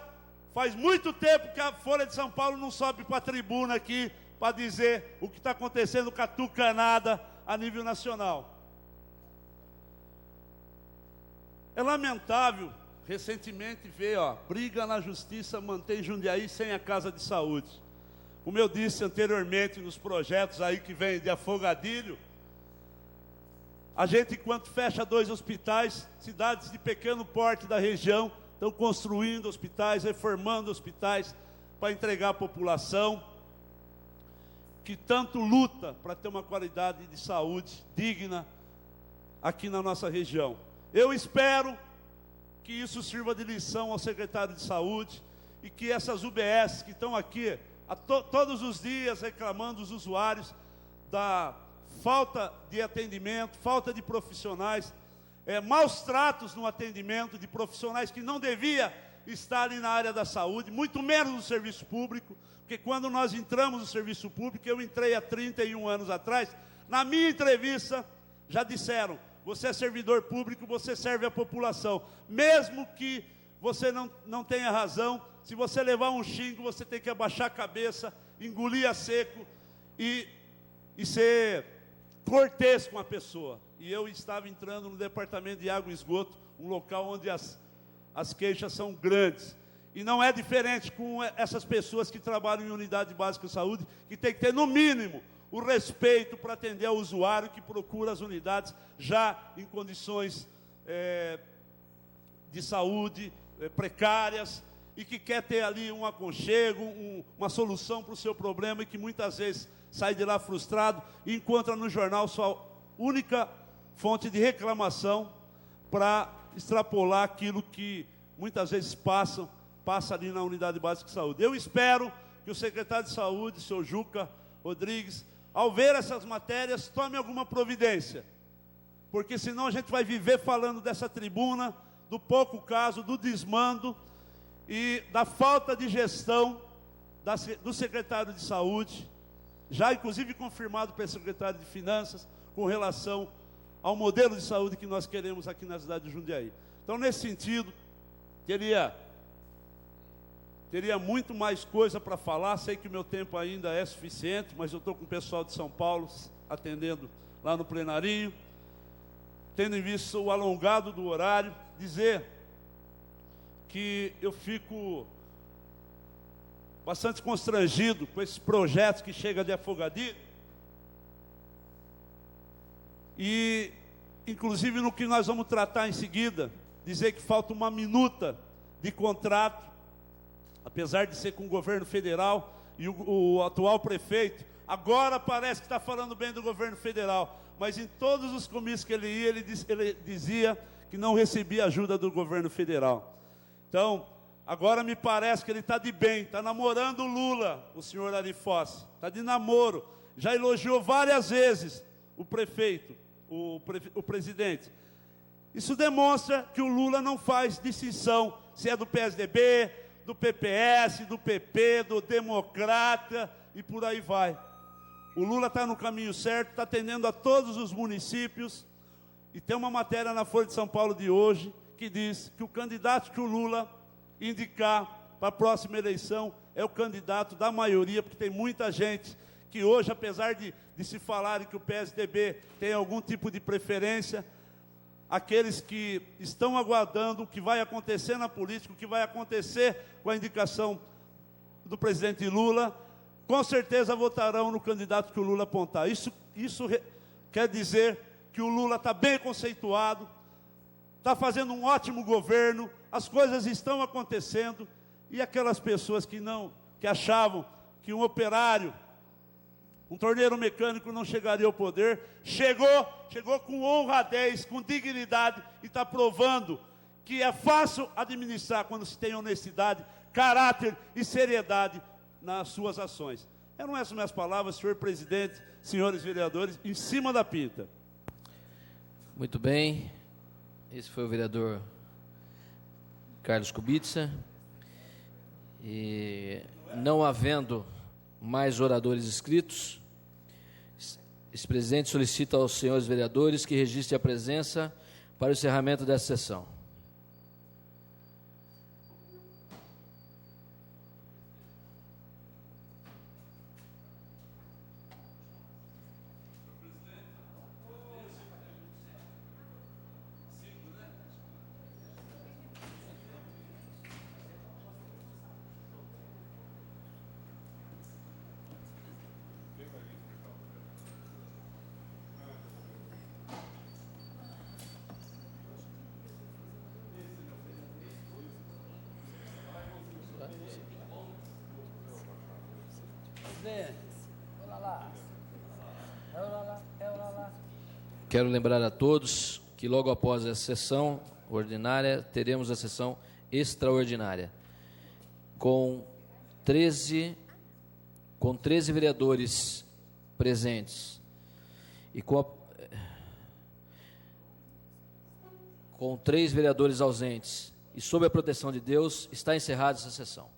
faz muito tempo que a Folha de São Paulo não sobe para a tribuna aqui para dizer o que está acontecendo com a tucanada a nível nacional. É lamentável, recentemente, ver, briga na justiça mantém Jundiaí sem a casa de saúde. Como eu disse anteriormente nos projetos aí que vem de Afogadilho, a gente, enquanto fecha 2 hospitais, cidades de pequeno porte da região estão construindo hospitais, reformando hospitais para entregar à população que tanto luta para ter uma qualidade de saúde digna aqui na nossa região. Eu espero que isso sirva de lição ao secretário de Saúde e que essas UBS que estão aqui todos os dias reclamando dos usuários da falta de atendimento, falta de profissionais, maus tratos no atendimento de profissionais que não devia estarem na área da saúde, muito menos no serviço público, porque quando nós entramos no serviço público, eu entrei há 31 anos atrás, na minha entrevista já disseram, você é servidor público, você serve a população, mesmo que você não tenha razão, se você levar um xingo, você tem que abaixar a cabeça, engolir a seco e ser cortês com a pessoa. E eu estava entrando no departamento de água e esgoto, um local onde as queixas são grandes. E não é diferente com essas pessoas que trabalham em unidade básica de saúde, que tem que ter, no mínimo, o respeito para atender ao usuário que procura as unidades já em condições de saúde precárias e que quer ter ali um aconchego, uma solução para o seu problema e que muitas vezes sai de lá frustrado e encontra no jornal sua única fonte de reclamação para extrapolar aquilo que muitas vezes passa ali na unidade básica de saúde. Eu espero que o secretário de saúde, o senhor Juca Rodrigues, ao ver essas matérias, tome alguma providência, porque senão a gente vai viver falando dessa tribuna, do pouco caso, do desmando e da falta de gestão do secretário de saúde, já inclusive confirmado pelo secretário de Finanças, com relação ao modelo de saúde que nós queremos aqui na cidade de Jundiaí. Então, nesse sentido, teria muito mais coisa para falar, sei que o meu tempo ainda é suficiente, mas eu estou com o pessoal de São Paulo atendendo lá no plenarinho, tendo em vista o alongado do horário, dizer que eu fico bastante constrangido com esses projetos que chegam de Afogadilho, e inclusive no que nós vamos tratar em seguida, dizer que falta uma minuta de contrato, apesar de ser com o governo federal, e o atual prefeito agora parece que está falando bem do governo federal, mas em todos os comícios que ele ia, ele dizia que não recebia ajuda do governo federal. Então, agora me parece que ele está de bem, está namorando o Lula, o senhor Ari Fosse, está de namoro, já elogiou várias vezes o prefeito, o presidente. Isso demonstra que o Lula não faz distinção se é do PSDB, do PPS, do PP, do Democrata e por aí vai. O Lula está no caminho certo, está atendendo a todos os municípios, e tem uma matéria na Folha de São Paulo de hoje que diz que o candidato que o Lula indicar para a próxima eleição é o candidato da maioria, porque tem muita gente que hoje, apesar de se falarem que o PSDB tem algum tipo de preferência, aqueles que estão aguardando o que vai acontecer na política, o que vai acontecer com a indicação do presidente Lula, com certeza votarão no candidato que o Lula apontar. Isso quer dizer que o Lula está bem conceituado, está fazendo um ótimo governo, as coisas estão acontecendo, e aquelas pessoas que achavam que um operário, um torneiro mecânico não chegaria ao poder, chegou com honradez, com dignidade, e está provando que é fácil administrar quando se tem honestidade, caráter e seriedade nas suas ações. Eram essas minhas palavras, senhor presidente, senhores vereadores, em cima da pinta. Muito bem, esse foi o vereador Carlos Kubica, e não havendo mais oradores inscritos, esse presidente solicita aos senhores vereadores que registrem a presença para o encerramento dessa sessão. Quero lembrar a todos que logo após a sessão ordinária, teremos a sessão extraordinária, com 13 vereadores presentes e com 3 vereadores ausentes, e sob a proteção de Deus, está encerrada essa sessão.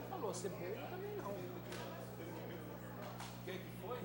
Falou, cebola também não. Quem que foi?